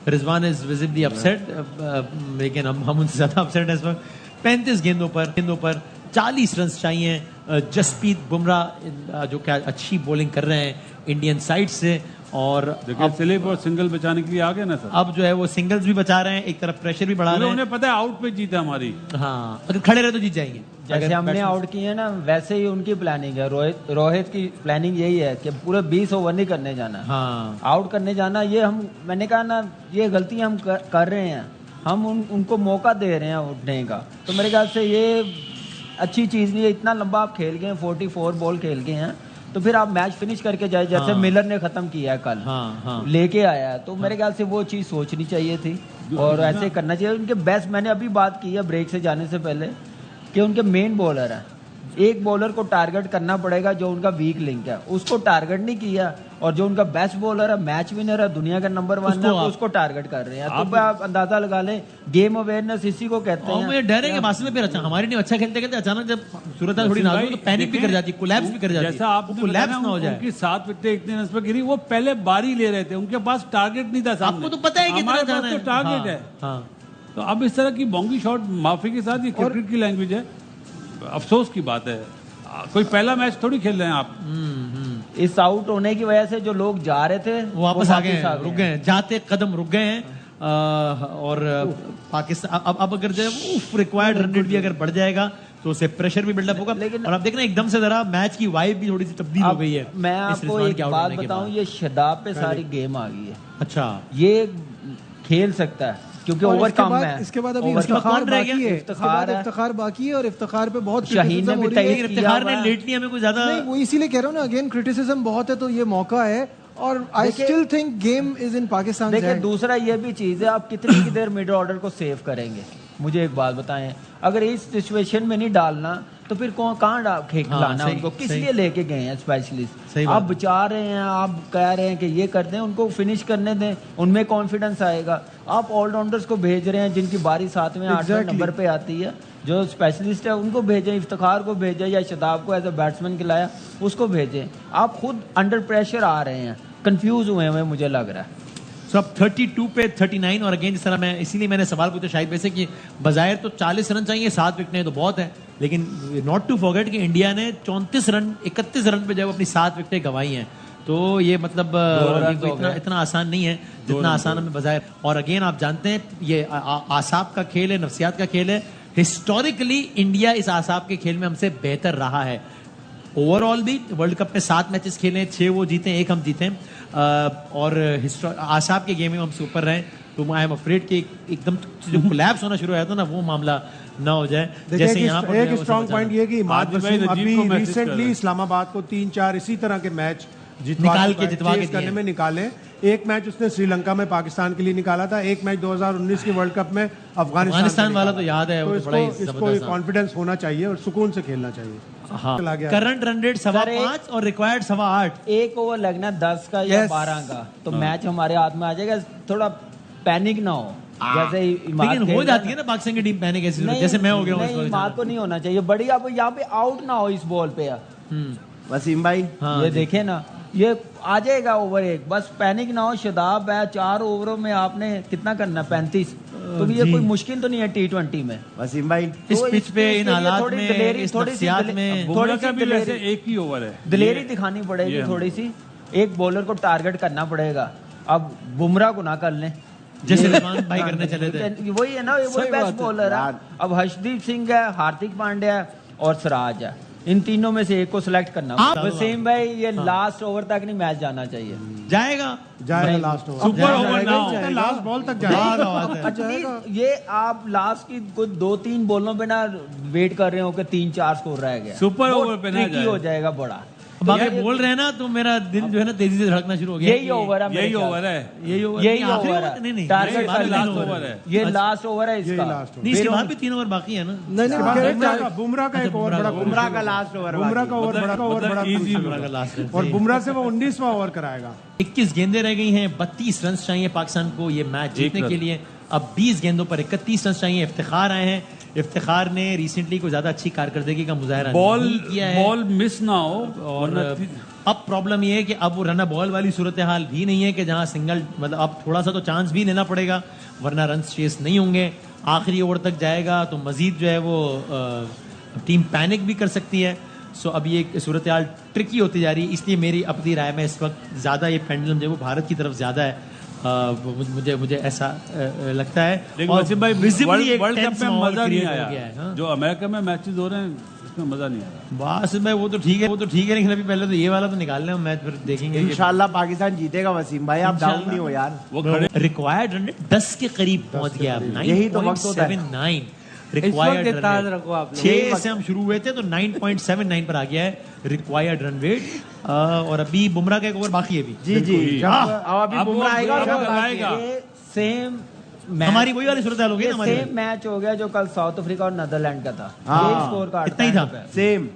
Rizwan is visibly upset, लेकिन हम उनसे ज्यादा अपसेट है इस वक्त। 35 गेंदों पर 40 रन चाहिए। जसप्रीत बुमराह जो क्या अच्छी बॉलिंग कर रहे हैं इंडियन साइड से, और अब स्लिप और सिंगल बचाने के लिए आ गए ना सर। अब जो है वो सिंगल्स भी बचा रहे हैं, एक तरफ प्रेशर भी बढ़ा रहे हैं। उन्हें पता है आउट पे जीत है हमारी। हाँ, अगर खड़े रहे तो जीत जाएंगे। जैसे हमने आउट किए हैं ना, वैसे ही उनकी प्लानिंग है। रोहित की प्लानिंग यही है कि पूरे 20 ओवर नहीं करने जाना। हाँ, आउट करने जाना। ये मैंने कहा ना, ये गलतियां हम कर रहे हैं। हम उनको मौका दे रहे हैं उठने का। तो मेरे ख्याल से ये अच्छी चीज नहीं है। इतना लंबा आप खेल गए, 44 बॉल खेल गए हैं, तो फिर आप मैच फिनिश करके जाए, जैसे मिलर ने खत्म किया है कल। लेके आया है, तो मेरे ख्याल से वो चीज सोचनी चाहिए थी और ऐसे करना चाहिए। उनके बेस्ट, मैंने अभी बात की है ब्रेक से जाने से पहले, कि उनके मेन बॉलर है, एक बॉलर को टारगेट करना पड़ेगा जो उनका वीक लिंक है, उसको टारगेट नहीं किया। और जो उनका बेस्ट बॉलर है, मैच विनर है, दुनिया का नंबर 1 है, उसको टारगेट कर रहे हैं। तो आप अंदाजा लगा लें, गेम अवेयरनेस इसी को कहते हैं। मुझे डर है कि मासिल में फिर अच्छा हमारी टीम अच्छा खेलते खेलते अचानक जब सूरत थोड़ी नाजुक तो पैनिक भी कर जाती है, कोलैप्स भी कर जाती है। जैसा आप कोलैप्स ना हो जाए। उनकी 7 विकेटें इतने रन पर गिरी, वो पहले बारी ले रहे थे, उनके पास टारगेट नहीं था। आपको तो पता है कि हमारे पास तो टारगेट है। तो अब इस तरह की बोंगी शॉट, माफी के साथ, ये क्रिकेट की लैंग्वेज है, अफसोस की बात है। कोई पहला मैच थोड़ी खेल रहे हैं आप। इस आउट होने की वजह से जो लोग जा रहे थे वो वापस आ गए, रुक गए, जाते कदम रुक गए हैं। और पाकिस्तान अब अगर जो है रिक्वायर्ड रन रेट भी अगर बढ़ जाएगा तो उसे प्रेशर भी बिल्डअप होगा। लेकिन और अब देखना एकदम से जरा मैच की वाइब भी थोड़ी सी तब्दील हो गई है। मैं आपको एक बात बताऊं, ये शादाब पे सारी गेम आ गई है। अच्छा, ये खेल सकता है क्योंकि ओवर कम है। इसके बाद अभी इफ्तिखार बाकी है, इफ्तिखार बाकी है, और इफ्तिखार पे बहुत क्रिटिसिज्म हो रही है। इफ्तिखार ने लेटली हमें कोई ज्यादा नहीं, वो इसीलिए कह रहा हूँ ना, अगेन क्रिटिसिज्म बहुत है, तो ये मौका है। और I still think game is in Pakistan. देखिए, दूसरा ये भी चीज है, आप कितनी की देर मिडिल ऑर्डर को सेव करेंगे? मुझे एक बात बताएं, अगर इस सिचुएशन में नहीं डालना तो फिर कहाँ खिलाना उनको? किस लिए लेके गए हैं स्पेशलिस्ट? आप बचा रहे हैं, आप कह रहे हैं कि ये कर दें, उनको फिनिश करने दें, उनमें कॉन्फिडेंस आएगा। आप ऑलराउंडर्स को भेज रहे हैं जिनकी बारी 7वें 8वें नंबर पे आती है, जो स्पेशलिस्ट है उनको भेजें, इफ्तिखार को भेजें, या शादाब को एज ए बैट्समैन खिलाया उसको भेजें। आप खुद अंडर प्रेशर आ रहे हैं, कंफ्यूज हुए हैं, मुझे लग रहा है। So, अब 32 पे 39, और अगेन जिस तरह मैं इसीलिए मैंने सवाल पूछा शायद वैसे कि बजायर तो 40 रन चाहिए, 7 विकेटें तो बहुत है, लेकिन नॉट टू फॉरगेट कि इंडिया ने 31 रन पे जब अपनी 7 विकेटें गंवाई हैं, तो ये मतलब इतना आसान नहीं है जितना आसान हमें बजायर। और अगेन आप जानते हैं ये आसाब का खेल है, नफ्सियात का खेल है। हिस्टोरिकली इंडिया इस आसाब के खेल में हमसे बेहतर रहा है। ओवरऑल भी वर्ल्ड कप में 7 मैचेस खेले, 6 वो जीते, 1 हम जीते, और आसाब के गेम में हम सुपर रहे। तो आई एम अफ्रेड कि एकदम जो कोलैप्स होना शुरू हुआ था ना, वो मामला ना हो जाए। जैसे यहाँ पर एक स्ट्रॉन्ग पॉइंट ये कि इमाद वसीम अभी रिसेंटली इस्लामाबाद को 3-4 इसी तरह के मैच जितवा के करने में निकाले। एक मैच उसने श्रीलंका में पाकिस्तान के लिए निकाला था, एक मैच 2019 के वर्ल्ड कप में अफगानिस्तान वाला तो याद है। तो इसको कॉन्फिडेंस होना चाहिए और सुकून से खेलना चाहिए। हाँ। करंट रन रेट 5.25 और रिक्वायर्ड 8.25। एक ओवर लगना 10 का या 12 का, तो मैच हमारे हाथ में आ जाएगा। थोड़ा पैनिक ना हो, जैसे लेकिन हो जाती है ना पाकिस्तान की टीम पैनिक ऐसी, जैसे मैं हो गया हूँ। इमाद को नहीं होना चाहिए, बड़ी आप यहाँ पे आउट ना हो इस बॉल पे। वसीम भाई ये देखे ना, ये आ जाएगा ओवर 1, बस पैनिक ना हो। शादाब है, 4 ओवरों में आपने कितना करना? 35 तो ये कोई मुश्किल तो नहीं है T20 में। वसीम भाई इस पिच पे इन हालात में इस नफ्सियात में बुमराह का भी वैसे एक ही ओवर है, दिलेरी दिखानी पड़ेगी थोड़ी सी, एक बॉलर को टारगेट करना पड़ेगा। अब बुमराह को ना कर लें जैसे रिजवान भाई करने चले थे, वही है ना, वही बेस्ट बॉलर है। अब हर्षदीप सिंह है, हार्दिक पांड्या है और सिराज है, इन तीनों में से एक को सिलेक्ट करना। वसीम भाई ये लास्ट ओवर तक नहीं मैच जाना चाहिए, जाएगा लास्ट ओवर, सुपर ओवर ना हो, लास्ट बॉल तक जाएगा। एटलीस्ट ये आप लास्ट की कुछ 2-3 बॉलों पे ना वेट कर रहे हो कि 3-4 स्कोर रह गया, सुपर ओवर पे ना हो जाएगा बड़ा। अगर बोल रहे हैं ना तो मेरा दिल जो है ना तेजी से धड़कना शुरू हो गया। यही ओवर है, यही ओवर है, यही ओवर है, नहीं टारगेट लास्ट ओवर है, ये लास्ट ओवर है इसका। नहीं, इसके बाद भी 3 ओवर बाकी है ना। नहीं, बुमराह का एक ओवर बड़ा, बुमराह का लास्ट ओवर, बुमराह का ओवर बड़ा इजी लास्ट है और बुमराह से वो 19वां ओवर कराएगा। 21 गेंदें रह गई हैं, 32 रन चाहिए पाकिस्तान को ये मैच जीतने के लिए। अब 20 गेंदों पर 31 रन चाहिए। इफ्तिखार आए हैं, इफ्तिखार ने रिसेंटली कोई ज्यादा अच्छी कारकर्दगी का मुजाहरा नहीं किया है। बॉल मिस ना हो, और अब प्रॉब्लम ये है कि अब वो रन बॉल वाली सूरत हाल भी नहीं है कि जहां सिंगल, मतलब अब थोड़ा सा तो चांस भी लेना पड़ेगा वरना रन चेस नहीं होंगे। आखिरी ओवर तक जाएगा तो मजीद जो है वो टीम पैनिक भी कर सकती है। सो अब ये सूरत हाल ट्रिकी होती जा रही है, इसलिए मेरी अपनी राय में इस वक्त ज़्यादा ये पेंडुलम जो है वो भारत की तरफ ज़्यादा है। मुझे ऐसा लगता है। और भाई विजिबली वर्ल्ड कप में मजा नहीं आया है, जो अमेरिका में मैचेस हो रहे हैं इसमें मजा नहीं आया। बस भाई वो तो ठीक है, लेकिन अभी पहले तो ये वाला तो निकाल लें, मैच फिर देखेंगे। इंशाल्लाह पाकिस्तान जीतेगा वसीम भाई, आप डाउन नहीं हो यार। वो खड़े रिक्वायर्ड रन 10 के करीब पहुंच गया, यही तो वक्त होता है। 9.79 रिक्वायर्ड रिक्वायर्ड याद रखो आप 6 से हम शुरू हुए थे तो 9.79 पर आ गया है रिक्वायर्ड रन रेट। और अभी बुमराह का एक ओवर बाकी है अभी। जी अभी बुमराह आएगा, सेम हमारी वही वाली सूरत हाल हो गई ना हमारी। सेम मैच हो गया जो कल साउथ अफ्रीका और नीदरलैंड का था, हाँ, यही स्कोर कार्ड इतना ही था सेम।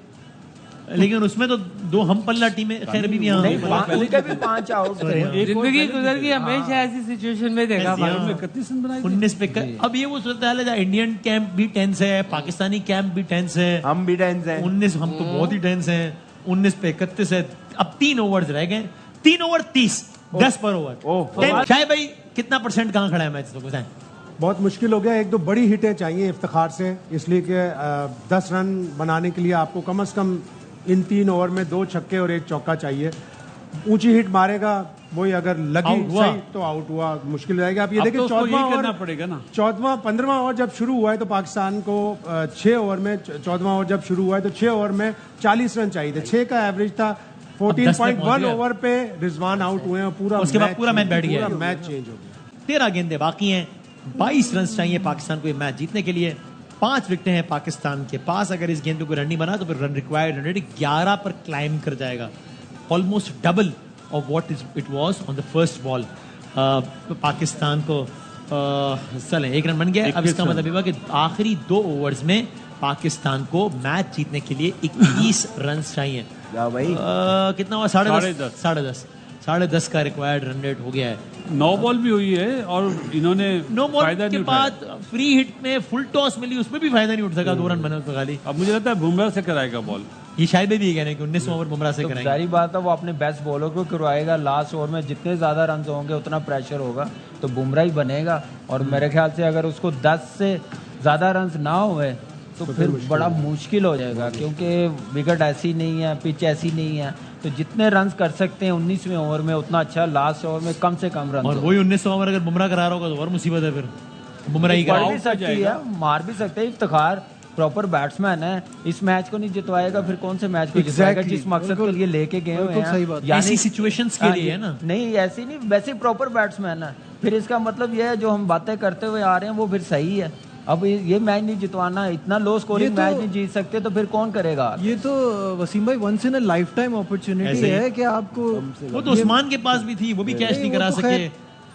लेकिन उसमें तो 2 हम पल्ला टीमें खैर अभी भी नहीं, उनके भी 5 आउट थे। जिंदगी गुजर गई, हमेशा ऐसी सिचुएशन में देखा। 31 रन बनाए 19 पे अब ये वो सूरत हाल है जहाँ इंडियन कैंप भी टेंस है, पाकिस्तानी कैंप भी टेंस है, हम भी टेंस हैं। 19 हम तो बहुत ही टेंस हैं। 19 पे 31 है। अब 3 ओवर्स रह गए, 3 ओवर 30, 10 पर ओवर। शायद भाई कितना % कहाँ खड़ा है मैच तो बताएं। बहुत मुश्किल हो गया, 1-2 बड़ी हिटें चाहिए इफ्तिखार से, इसलिए कि 10 रन बनाने के लिए आपको कम से कम इन 3 ओवर में 2 छक्के और 1 चौका चाहिए। ऊंची हिट मारेगा वही, अगर लगी सही तो आउट हुआ, मुश्किल रहेगा। आप ये देखिए 14वां ओवर पड़ेगा ना, 15वां ओवर जब शुरू हुआ है तो पाकिस्तान को 6 ओवर में, 14वां ओवर जब शुरू हुआ है तो 6 ओवर में 40 रन चाहिए थे, 6 का एवरेज था। 14.1 ओवर पे रिजवान आउट हुए हैं, पूरा उसके बाद पूरा मैच बैठ गया, मैच चेंज हो गया। 13 गेंदें बाकी हैं, 22 रन चाहिए पाकिस्तान को ये मैच जीतने के लिए। 5 विकेटें हैं पाकिस्तान के पास। अगर इस गेंद पे कोई रन नहीं बना तो फिर रन रिक्वायर्ड रन रेट 11 पर क्लाइम कर जाएगा, almost double of what it was on the first ball. Pakistan को चलें 1 रन बन गया। अब इसका मतलब ये हुआ कि आखिरी 2 ओवर्स में पाकिस्तान को मैच जीतने के लिए 21 रन चाहिए। भाई कितना हुआ? 10.5 का रिक्वायर्ड रन रेट हो गया है। 9 बॉल भी हुई है और इन्होंने नो बॉल फायदा के नहीं बाद फ्री हिट में फुल टॉस मिली, उसमें भी फायदा नहीं उठ सका, 2 रन बने उसमें खाली। अब मुझे लगता है बुमराह से कराएगा बॉल। ये शायद भी कह रहे हैं कि 19 ओवर बुमराह से तो कराएंगे। सारी बात है, वो अपने बेस्ट बॉलर को करवाएगा। लास्ट ओवर में जितने ज्यादा रन होंगे उतना प्रेशर होगा, तो बुमराह ही बनेगा। और मेरे ख्याल से अगर उसको 10 से ज्यादा रन ना हुए तो फिर बड़ा मुश्किल हो जाएगा, क्योंकि विकेट ऐसी नहीं है, पिच ऐसी नहीं है। तो जितने रन कर सकते हैं 19वें ओवर में उतना अच्छा, लास्ट ओवर में कम से कम रन। और वही 19 ओवर अगर बुमराह करा रहा होगा तो और मुसीबत है, फिर बुमराह ही मार भी सकती है, मार भी सकते हैं। इफ्तिखार प्रॉपर बैट्समैन है, इस मैच को नहीं जितवाएगा फिर कौन से मैच को जितवाएगा जिस मकसद के लिए लेके गए हुए हैं। ऐसी सिचुएशंस के लिए है ना, नहीं ऐसी नहीं, वैसे प्रॉपर बैट्समैन है। फिर इसका मतलब यह है जो हम बातें करते हुए आ रहे हैं वो फिर सही है। अब ये मैच नहीं जितवाना, इतना लो स्कोरिंग मैच नहीं जीत सकते तो फिर कौन करेगा? ये तो वसीम भाई once in a lifetime opportunity है कि आपको, वो तो उस्मान के पास भी थी, वो भी कैच नहीं करा सके।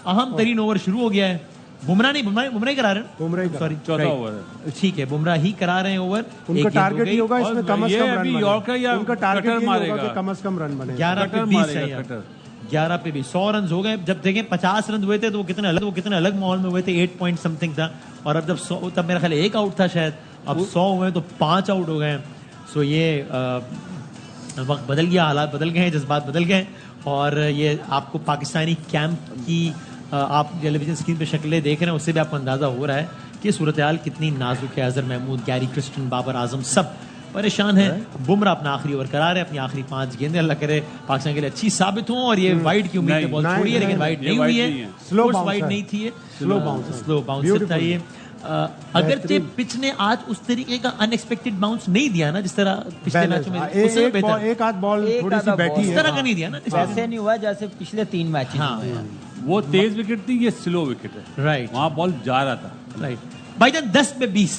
अहम तरीन ओवर शुरू हो गया है। बुमराह नहीं, बुमराह ही करा रहे हैं, बुमराह सॉरी 14 ओवर है, ठीक है, बुमराह ही करा रहे हैं ओवर। उनका टारगेट ही होगा इसमें कम से कम रन बने। यॉर्कर या उनका टारगेट कटर ही मारेगा होगा कि कम से कम रन बने। 11 पे 20 है यार, 11 पे भी 100 रन हो गए। जब देखें 50 रन हुए थे तो वो कितने अलग माहौल में हुए थे, 8 पॉइंट समथिंग था। और अब जब 100, तब मेरा ख्याल 1 आउट था शायद, अब 100 हुए तो 5 आउट हो गए। सो ये वक्त बदल गया, हालात बदल गए हैं, जज्बात बदल गए। और ये आपको पाकिस्तानी कैंप की आप टेलीविजन स्क्रीन पे शक्लें देख रहे हैं, उससे भी आपको अंदाजा हो रहा है कि सूरत हाल कितनी नाजुक है। अजहर महमूद, गैरी क्रिस्टन, बाबर आजम सब परेशान है। बुमराह अपना आखिरी ओवर करा रहे हैं, अपनी आखिरी 5 गेंदें, अल्लाह करे पाकिस्तान के लिए अच्छी साबित हो। और ये वाइड की उम्मीद है, बॉल छोड़ी है लेकिन वाइड नहीं हुई है, स्लो वाइड नहीं थी, स्लो बाउंस था ये। अगर पिच ने आज उस तरीके का अनएक्सपेक्टेड बाउंस नहीं दिया ना जिस तरह पिछले मैचों में, उससे बेहतर एक आध बॉल थोड़ी सी बैठी इस तरह का नहीं दिया ना, वैसे नहीं हुआ जैसे पिछले 3 मैच। वो तेज विकेट थी, ये स्लो विकेट है। राइट, वहां बॉल जा रहा था। राइट भाईजान, 10 पे 20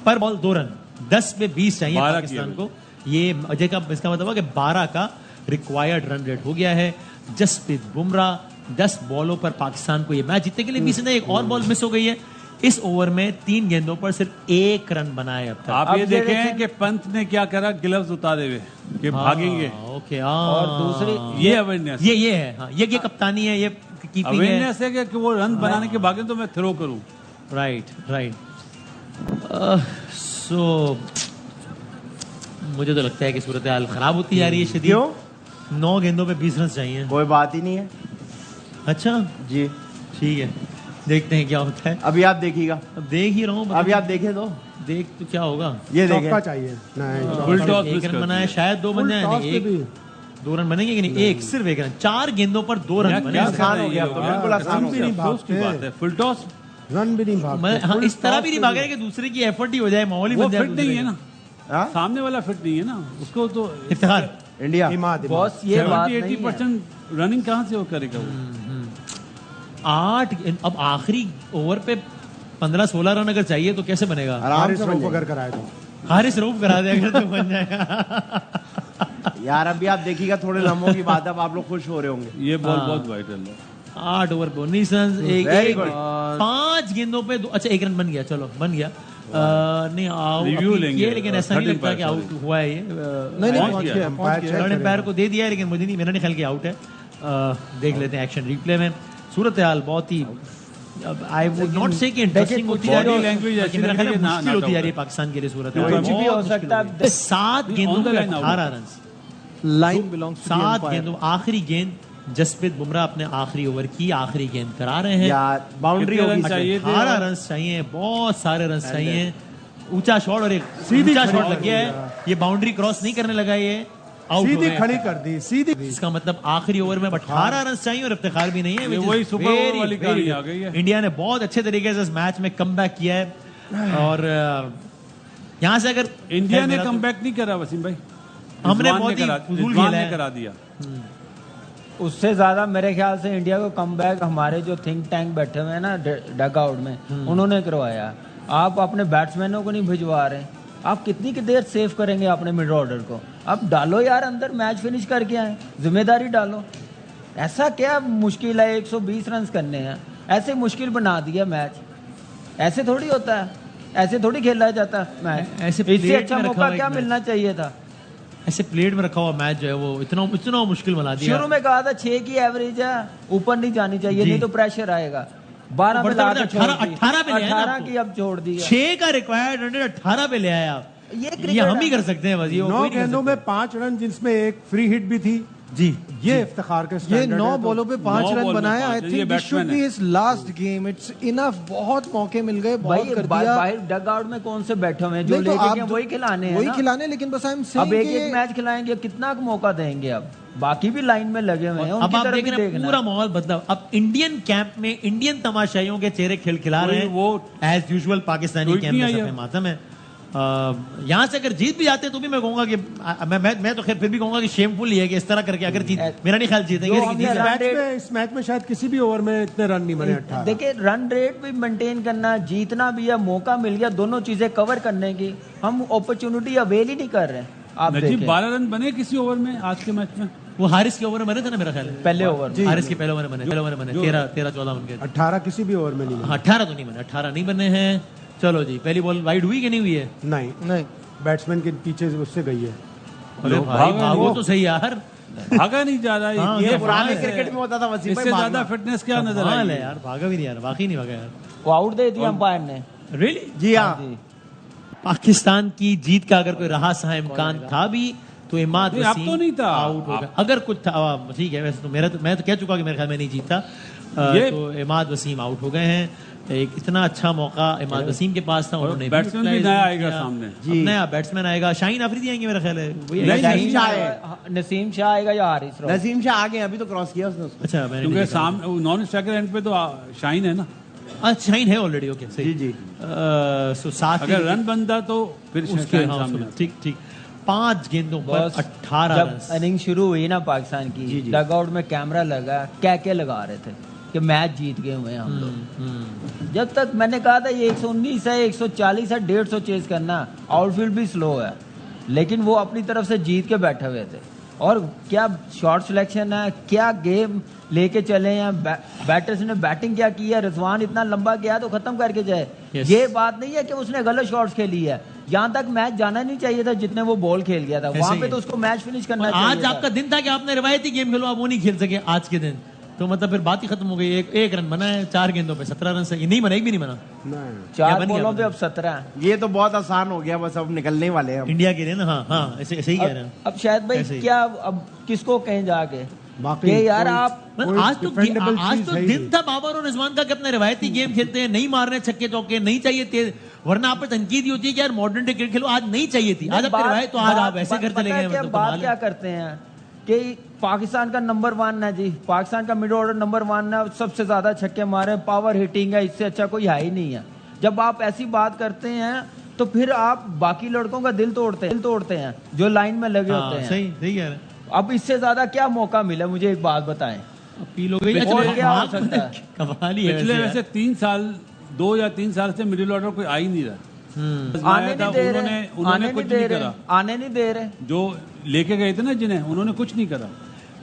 पर बॉल 2 रन, 10 पे 20 चाहिए पाकिस्तान को। ये अजय का इसका मतलब है कि 12 का रिक्वायर्ड रन रेट हो गया है। जसप्रीत बुमराह 10 बॉलों पर पाकिस्तान को ये मैच जीतने के लिए 20 रन, एक और बॉल मिस हो गई है। इस ओवर में 3 गेंदों पर सिर्फ 1 रन बनाए अब तक। आप ये देखें कि पंत ने क्या करा, ग्लव्स उतारे हुए कि भागेंगे। ओके, और दूसरी ये अवेयरनेस, ये है, हाँ, ये कप्तानी है, ये कीपिंग है, अवेयरनेस है कि वो रन बनाने के भागे तो मैं थ्रो करूं। राइट। सो मुझे तो लगता है कि सूरत हाल खराब होती जा रही है शदीद। क्यों? 9 गेंदों पे 20 रन चाहिए। कोई बात ही नहीं है। अच्छा जी, ठीक है, देखते हैं क्या होता है। अभी आप देखिएगा। अब देख ही रहा हूँ, अभी आप देखे तो देख तो क्या होगा। ये देखें, चौका चाहिए। नहीं, फुल टॉस 1 रन बनाया, शायद 2 बन जाए, 2 रन बनेंगे कि नहीं, एक सिर्फ 1 रन, 4 गेंदों पर 2 रन बने। आसान हो गया, बिल्कुल आसान हो गया। फुल टॉस रन भी नहीं भागते। हाँ, इस तरह भी नहीं भाग रहे कि दूसरे की एफर्ट ही हो जाए, माहौल ही वो बन जाए। फिट नहीं है ना, हाँ? सामने वाला फिट नहीं है ना, उसको तो इफ्तिखार इंडिया बॉस ये बात नहीं है। 70-80% रनिंग कहाँ से वो करेगा वो। 8, अब आखिरी ओवर पे 15-16 रन अगर चाहिए तो कैसे बनेगा। आराम से बन अगर कराए तो हारिस रऊफ करा दे अगर तो बन जाएगा। यार अभी आप देखिएगा, थोड़े लम्हों की बात है, अब आप लोग खुश हो रहे होंगे। ये बॉल बहुत वाइटल है। 8 ओवर पे 19 रन, Very good. 5 गेंदों पे अच्छा 1 रन बन गया, चलो बन गया। नहीं Review आउट लेंगे, ये, लेकिन ऐसा नहीं 13 लगता कि आउट हुआ है ये। नहीं पैर को दे दिया है, लेकिन मुझे नहीं, मेरा नहीं ख्याल कि आउट है। देख लेते हैं एक्शन रिप्ले में। सूरत हाल बहुत ही, आई वुड नॉट से कि इंटरेस्टिंग होती जा रही है, लैंग्वेज लेकिन मेरा ख्याल है मुश्किल होती जा रही है पाकिस्तान के लिए सूरत हाल। कुछ भी हो सकता है। 7 गेंदों पे 18 रन, लाइन बिलोंग्स टू 7 गेंदों, आखिरी गेंद जसप्रीत बुमराह अपने आखिरी ओवर की आखिरी गेंद करा रहे हैं। यार बाउंड्री कितने होगी रन चाहिए? 18 रन चाहिए, बहुत सारे रन चाहिए। ऊंचा शॉट और एक सीधा शॉट लग गया है, ये बाउंड्री क्रॉस नहीं करने लगा, ये आउट हो सीधी गया। खड़ी कर दी, सीधी। इसका मतलब आखिरी ओवर में 18 रन चाहिए और इफ्तिखार भी नहीं है। ये which is वही सुपर ओवर very, वाली very कहानी good. आ गई है। इंडिया ने बहुत अच्छे तरीके से इस मैच में कमबैक किया है। और यहाँ से अगर इंडिया ने मेरा तो- कमबैक नहीं करा वसीम भाई, हमने रिजवान बहुत ने ही करा- फजूल रिजवान खेला ने है। करा दिया। उससे ज्यादा मेरे ख्याल से इंडिया को कमबैक हमारे जो थिंक टैंक बैठे हुए हैं ना डग आउट में, उन्होंने करवाया। आप अपने बैट्समैनों को नहीं भिजवा रहे, आप कितनी की देर सेव करेंगे अपने मिड ऑर्डर को। आप डालो यार अंदर, मैच फिनिश करके आए, जिम्मेदारी डालो। ऐसा क्या मुश्किल है 120 रन करने हैं, ऐसे मुश्किल बना दिया मैच। ऐसे थोड़ी होता है, ऐसे थोड़ी खेला जाता है मैच। ऐसे इससे प्लेट अच्छा में रखा मौका हुआ क्या एक मिलना चाहिए था। ऐसे प्लेट में रखा हुआ मैच जो है वो इतना मुश्किल बना दिया। शुरू में कहा था 6 की एवरेज है, ऊपर नहीं जानी चाहिए, जी। नहीं तो प्रेशर आएगा। 12 पे ला के छोड़ दी, 18 पे ले आए ना 18 आपको। की अब छोड़ दी। 6 का रिक्वायर्ड रन 18 पे ले आए आप। ये ये हम ही कर सकते हैं बस, ये 9 कोई नहीं कर गेंदों सकता। में 5 रन, जिसमें एक फ्री हिट भी थी। जी, ये इफ्तिखार के ये स्टैंडर्ड 9 है तो- बॉलों पे 5 9 रन बॉल में बनाए। 5, आई ये think this should batsman be है। His last game. It's enough, बहुत मौके मिल गए, बहुत भाई कर दिया। बाहर डग आउट में कौन से बैठे हुए हैं जो नहीं तो लेके आप गए, वही खिलाने हैं वही ना। खिलाने, लेकिन बस आई एम अब सेइंग एक कि एक मैच खिलाएंगे, कितना मौका देंगे। अब बाकी भी लाइन में लगे हुए हैं, अब उनकी आप तरफ देख भी रहे हैं देखना। पूरा माहौल बदला। अब इंडियन कैंप में इंडियन तमाशाइयों के चेहरे खिलखिला रहे हैं, वो as usual Pakistani tweet camp नहीं में आई सफे है। मातम है। यहाँ से अगर जीत भी जाते तो भी मैं कहूंगा कि मैं तो खैर फिर भी कहूंगा कि शेमफुल ही है कि इस तरह करके अगर जीत, मेरा नहीं ख्याल जीतेंगे, लेकिन जीत जाए। इस मैच में शायद किसी भी ओवर में इतने रन नहीं बने। 18 देखिए रन रेट भी मेंटेन करना, जीतना भी है, मौका मिल गया दोनों चीजें कवर करने की, हम अपॉर्चुनिटी अवेल ही नहीं कर रहे हैं। आप नजीब देखें 12 रन बने किसी ओवर में आज के मैच में। वो हारिस के ओवर में बने थे ना मेरा ख्याल है। पहले ओवर में। हारिस के पहले ओवर में बने 13-14 उनके। 18 किसी भी ओवर में नहीं बने। 18 तो नहीं बने, 18 नहीं बने हैं। चलो जी, पहली बॉल वाइड हुई कि नहीं हुई है? नहीं, नहीं, बैट्समैन के पीछे से उससे गई है। अरे भाई भागो तो सही यार। भागा नहीं जा रहा हाँ, है। ये ये पुराने है। क्रिकेट में होता था वसीम भाई, इससे ज्यादा भागना। फिटनेस क्या नजर कमाल आई है यार, भागा भी नहीं यार, वाकई नहीं भागा यार। वो आउट दे दिया अंपायर ने। रियली? जी हाँ, जी। पाकिस्तान की जीत का अगर कोई रहा सहा इम्कान था भी तो इमाद नहीं, अब तो नहीं था। आउट हो गया। अगर कुछ था ठीक है, वैसे तो मैं तो कह चुका कि मेरे ख्याल में नहीं जीता। तो इमाद वसीम आउट हो गए हैं। एक इतना अच्छा मौका इमाद वसीम के पास था, उन्होंने बैट्समैन भी नया आएगा सामने, नया बैट्समैन आएगा। शाहीन अफरीदी आएंगे मेरा ख्याल है। नसीम शाह आएगा या हारिस रऊफ? नसीम शाह आ गए, अभी तो क्रॉस किया उसने उसको। अच्छा, क्योंकि सामने नॉन स्ट्राइकर एंड पे तो शाहीन है ना। अच्छा, शाहीन है ऑलरेडी। ओके, सही जी। सो साथ अगर रन बनता तो फिर उसके सामने। ठीक 5 गेंदों पर 18 रन। जब इनिंग शुरू हुई ना पाकिस्तान की, डगआउट में कैमरा लगा, क्या लगा रहे थे कि मैच जीत गए हुए हैं हम लोग। जब तक मैंने कहा था ये 119 है, 140 है, 150 चेज करना, आउटफील्ड भी स्लो है, लेकिन वो अपनी तरफ से जीत के बैठे हुए थे। और क्या शॉट सिलेक्शन है, क्या गेम लेके चले हैं, बैटर्स ने बैटिंग क्या की है। रिजवान इतना लंबा गया तो खत्म करके जाए। ये बात नहीं है कि उसने गलत शॉट्स खेली है, यहाँ तक मैच जाना नहीं चाहिए था जितने वो बॉल खेल गया था, वहां पे तो उसको मैच फिनिश करना चाहिए। आज आपका दिन था कि आपने रिवायती गेम खेलो, आप वो नहीं खेल सके आज के दिन, तो मतलब फिर बात ही खत्म हो गई। एक रन बना है 4 गेंदों पे, 17 रन से नहीं बना, एक भी नहीं बना। 4 बॉलों पे अब 17। ये तो बहुत आसान हो गया, बस अब निकलने वाले हैं इंडिया के लिए ना। हाँ, ऐसे ही कह रहे हैं। अब शायद भाई क्या, अब किसको कहें जाके यार आप आज तो दिन था बाबर और रिजवान का कि अपने रिवायती गेम खेलते हैं, नहीं मार रहे छक्के चौके, नहीं चाहिए तेज, वरना आप पे तनकीद होती है कि यार मॉडर्न डे क्रिकेट खेलो। आज नहीं चाहिए थी, आज अपने रिवायत, तो आज आप ऐसे घर चले गए। बात क्या करते हैं कि पाकिस्तान का नंबर 1 है जी, पाकिस्तान का मिड ऑर्डर नंबर 1 है, सबसे ज्यादा छक्के मारे, पावर हिटिंग है, इससे अच्छा कोई है ही नहीं है। जब आप ऐसी बात करते हैं तो फिर आप बाकी लड़कों का दिल तोड़ते हैं जो लाइन में लगे होते हैं। सही कह रहे हैं। अब इससे ज्यादा क्या मौका मिला, मुझे एक बात बताएं। अपील हो गई। और क्या हो सकता है? कमाल ही है। पिछले वैसे 2 या 3 साल से मिडिल ऑर्डर कोई आ ही नहीं रहा। आने नहीं दे रहे, उन्होंने कुछ नहीं करा, आने नहीं दे रहे। जो लेके गए थे ना जिन्हें, उन्होंने कुछ नहीं करा।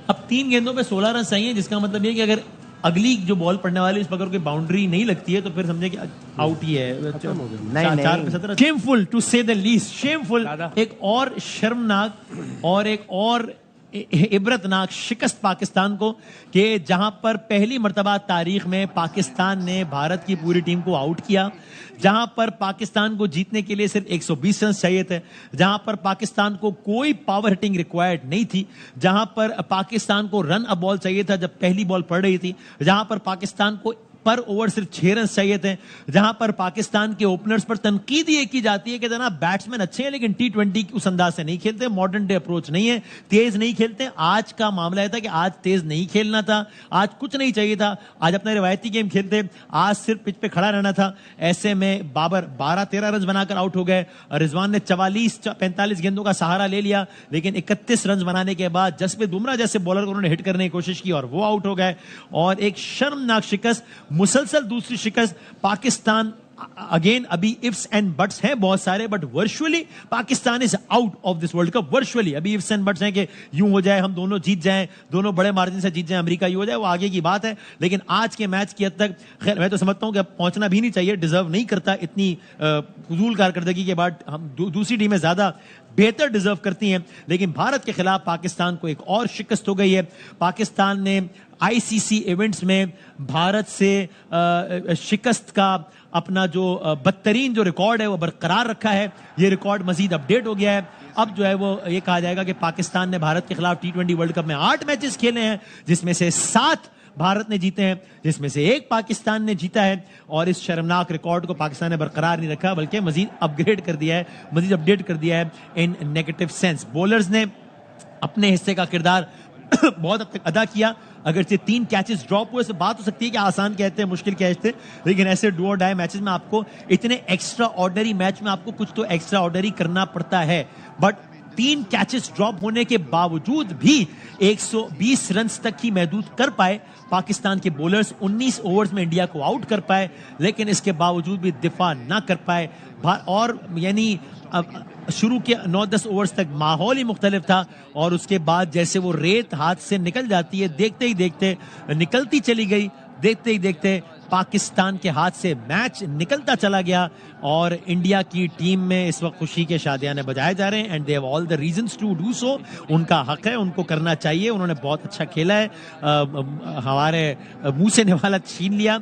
अब 3 गेंदों पे 16 रन सही है, जिसका मतलब ये कि अगर अगली जो बॉल पड़ने वाली इस पर कोई बाउंड्री नहीं लगती है तो फिर समझे कि आउट ही है। 4 पे 17। शेमफुल टू से द लीस्ट, शेमफुल। एक और शर्मनाक और एक और इबरतनाक शिकस्त पाकिस्तान को, कि जहां पर पहली मर्तबा तारीख में पाकिस्तान ने भारत की पूरी टीम को आउट किया, जहां पर पाकिस्तान को जीतने के लिए सिर्फ 120 रन चाहिए थे, जहां पर पाकिस्तान को कोई पावर हिटिंग रिक्वायर्ड नहीं थी, जहां पर पाकिस्तान को रन अ बॉल चाहिए था जब पहली बॉल पड़ रही थी, जहां पर पाकिस्तान को पर ओवर सिर्फ 6 रन चाहिए थे, जहां पर पाकिस्तान के ओपनर्स पर तनकीद ये की जाती है कि जनाब बैट्समैन अच्छे हैं लेकिन T20 उस अंदाज से नहीं खेलते, मॉडर्न डे अप्रोच नहीं है, तेज नहीं खेलते। आज का मामला यह था कि आज तेज नहीं खेलना था, आज कुछ नहीं चाहिए था, आज अपना रिवायती गेम खेलते, आज सिर्फ पिच पे खड़ा रहना था। ऐसे में बाबर 12-13 रन बनाकर आउट हो गए। रिजवान ने 44-45 गेंदों का सहारा ले लिया, लेकिन 31 रन बनाने के बाद जसप्रीत बुमराह जैसे बॉलर को उन्होंने हिट करने की कोशिश की और वो आउट हो गए। और एक शर्मनाक शिकस्त, मुसलसल दूसरी शिकस्त। पाकिस्तान अगेन, अभी इफ्स एंड बट्स हैं बहुत सारे, but virtually Pakistan is out of this world cup. Virtually अभी इफ्स एंड बट्स हैं कि यूं हो जाए, हम दोनों जीत जाएं, दोनों बड़े मार्जिन से जीत जाएं, अमेरिका यूं हो जाए, वो आगे की बात है। लेकिन आज के मैच की हद तक, खैर मैं तो समझता हूं कि अब पहुंचना भी नहीं चाहिए, डिजर्व नहीं करता इतनी फजूल कारकर्दगी के बाद। हम दूसरी टीमें ज्यादा बेहतर डिजर्व करती हैं, लेकिन भारत के खिलाफ पाकिस्तान को एक और शिकस्त हो गई है। पाकिस्तान ने आईसीसी इवेंट्स में भारत से शिकस्त का अपना जो बदतरीन जो रिकॉर्ड है वो बरकरार रखा है। ये रिकॉर्ड मजीद अपडेट हो गया है। अब जो है वो ये कहा जाएगा कि पाकिस्तान ने भारत के खिलाफ T20 वर्ल्ड कप में 8 मैचेस खेले हैं, जिसमें से 7 भारत ने जीते हैं, जिसमें से 1 पाकिस्तान ने जीता है। और इस शर्मनाक रिकॉर्ड को पाकिस्तान ने बरकरार नहीं रखा, बल्कि मजीद अपग्रेड कर दिया है, मजीद अपडेट कर दिया है इन नेगेटिव सेंस। बॉलर्स ने अपने हिस्से का किरदार बहुत हद तक अदा किया। अगर से 3 कैचेस ड्रॉप हुए, से बात हो सकती है कि आसान कैच थे, मुश्किल कैच थे, लेकिन ऐसे डू और डाई मैचेस में आपको, इतने एक्स्ट्रा ऑर्डिनरी मैच में आपको कुछ तो एक्स्ट्रा ऑर्डिनरी करना पड़ता है। बट 3 कैचेस ड्रॉप होने के बावजूद भी 120 रन तक ही महदूद कर पाए पाकिस्तान के बॉलर्स। 19 ओवर्स में इंडिया को आउट कर पाए, लेकिन इसके बावजूद भी दिफा ना कर पाए। और यानी शुरू के 9-10 ओवर्स तक माहौल ही मुख्तलिफ था, और उसके बाद जैसे वो रेत हाथ से निकल जाती है, देखते ही देखते निकलती चली गई, देखते ही देखते पाकिस्तान के हाथ से मैच निकलता चला गया। और इंडिया की टीम में इस वक्त खुशी के शादियाने बजाए जा रहे हैं and they have all the reasons to do so. उनका हक है, उनको करना चाहिए। उन्होंने बहुत अच्छा खेला है, हमारे मुंह से निवाला छीन लिया,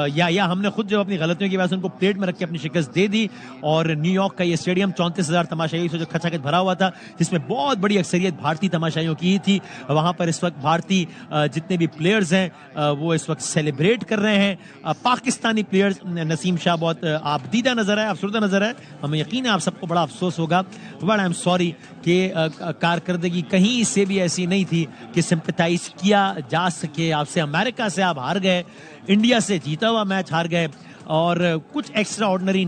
या हमने खुद जो अपनी गलतियों की वजह से उनको प्लेट में रख के अपनी शिकस्त दे दी। और न्यूयॉर्क का ये स्टेडियम 34,000 तमाशाइयों से जो खचाखच भरा हुआ था, जिसमें बहुत बड़ी अक्सरियत भारतीय तमाशाइयों की थी, वहां पर इस वक्त भारतीय जितने भी प्लेयर्स हैं वो इस वक्त सेलिब्रेट कर रहे हैं। पाकिस्तानी प्लेयर्स, नसीम शाह बहुत आबदीदा नजर आए, अफसरदा नजर आए। हमें यकीन है आप सबको बड़ा अफसोस होगा, बट आई एम सॉरी कि कारकर्दगी कहीं से भी ऐसी नहीं थी कि सिंपैथाइज किया जा सके आपसे। अमेरिका से आप हार गए, इंडिया से जीता हुआ मैच हार गए, और कुछ एक्स्ट्रा ऑर्डिनरी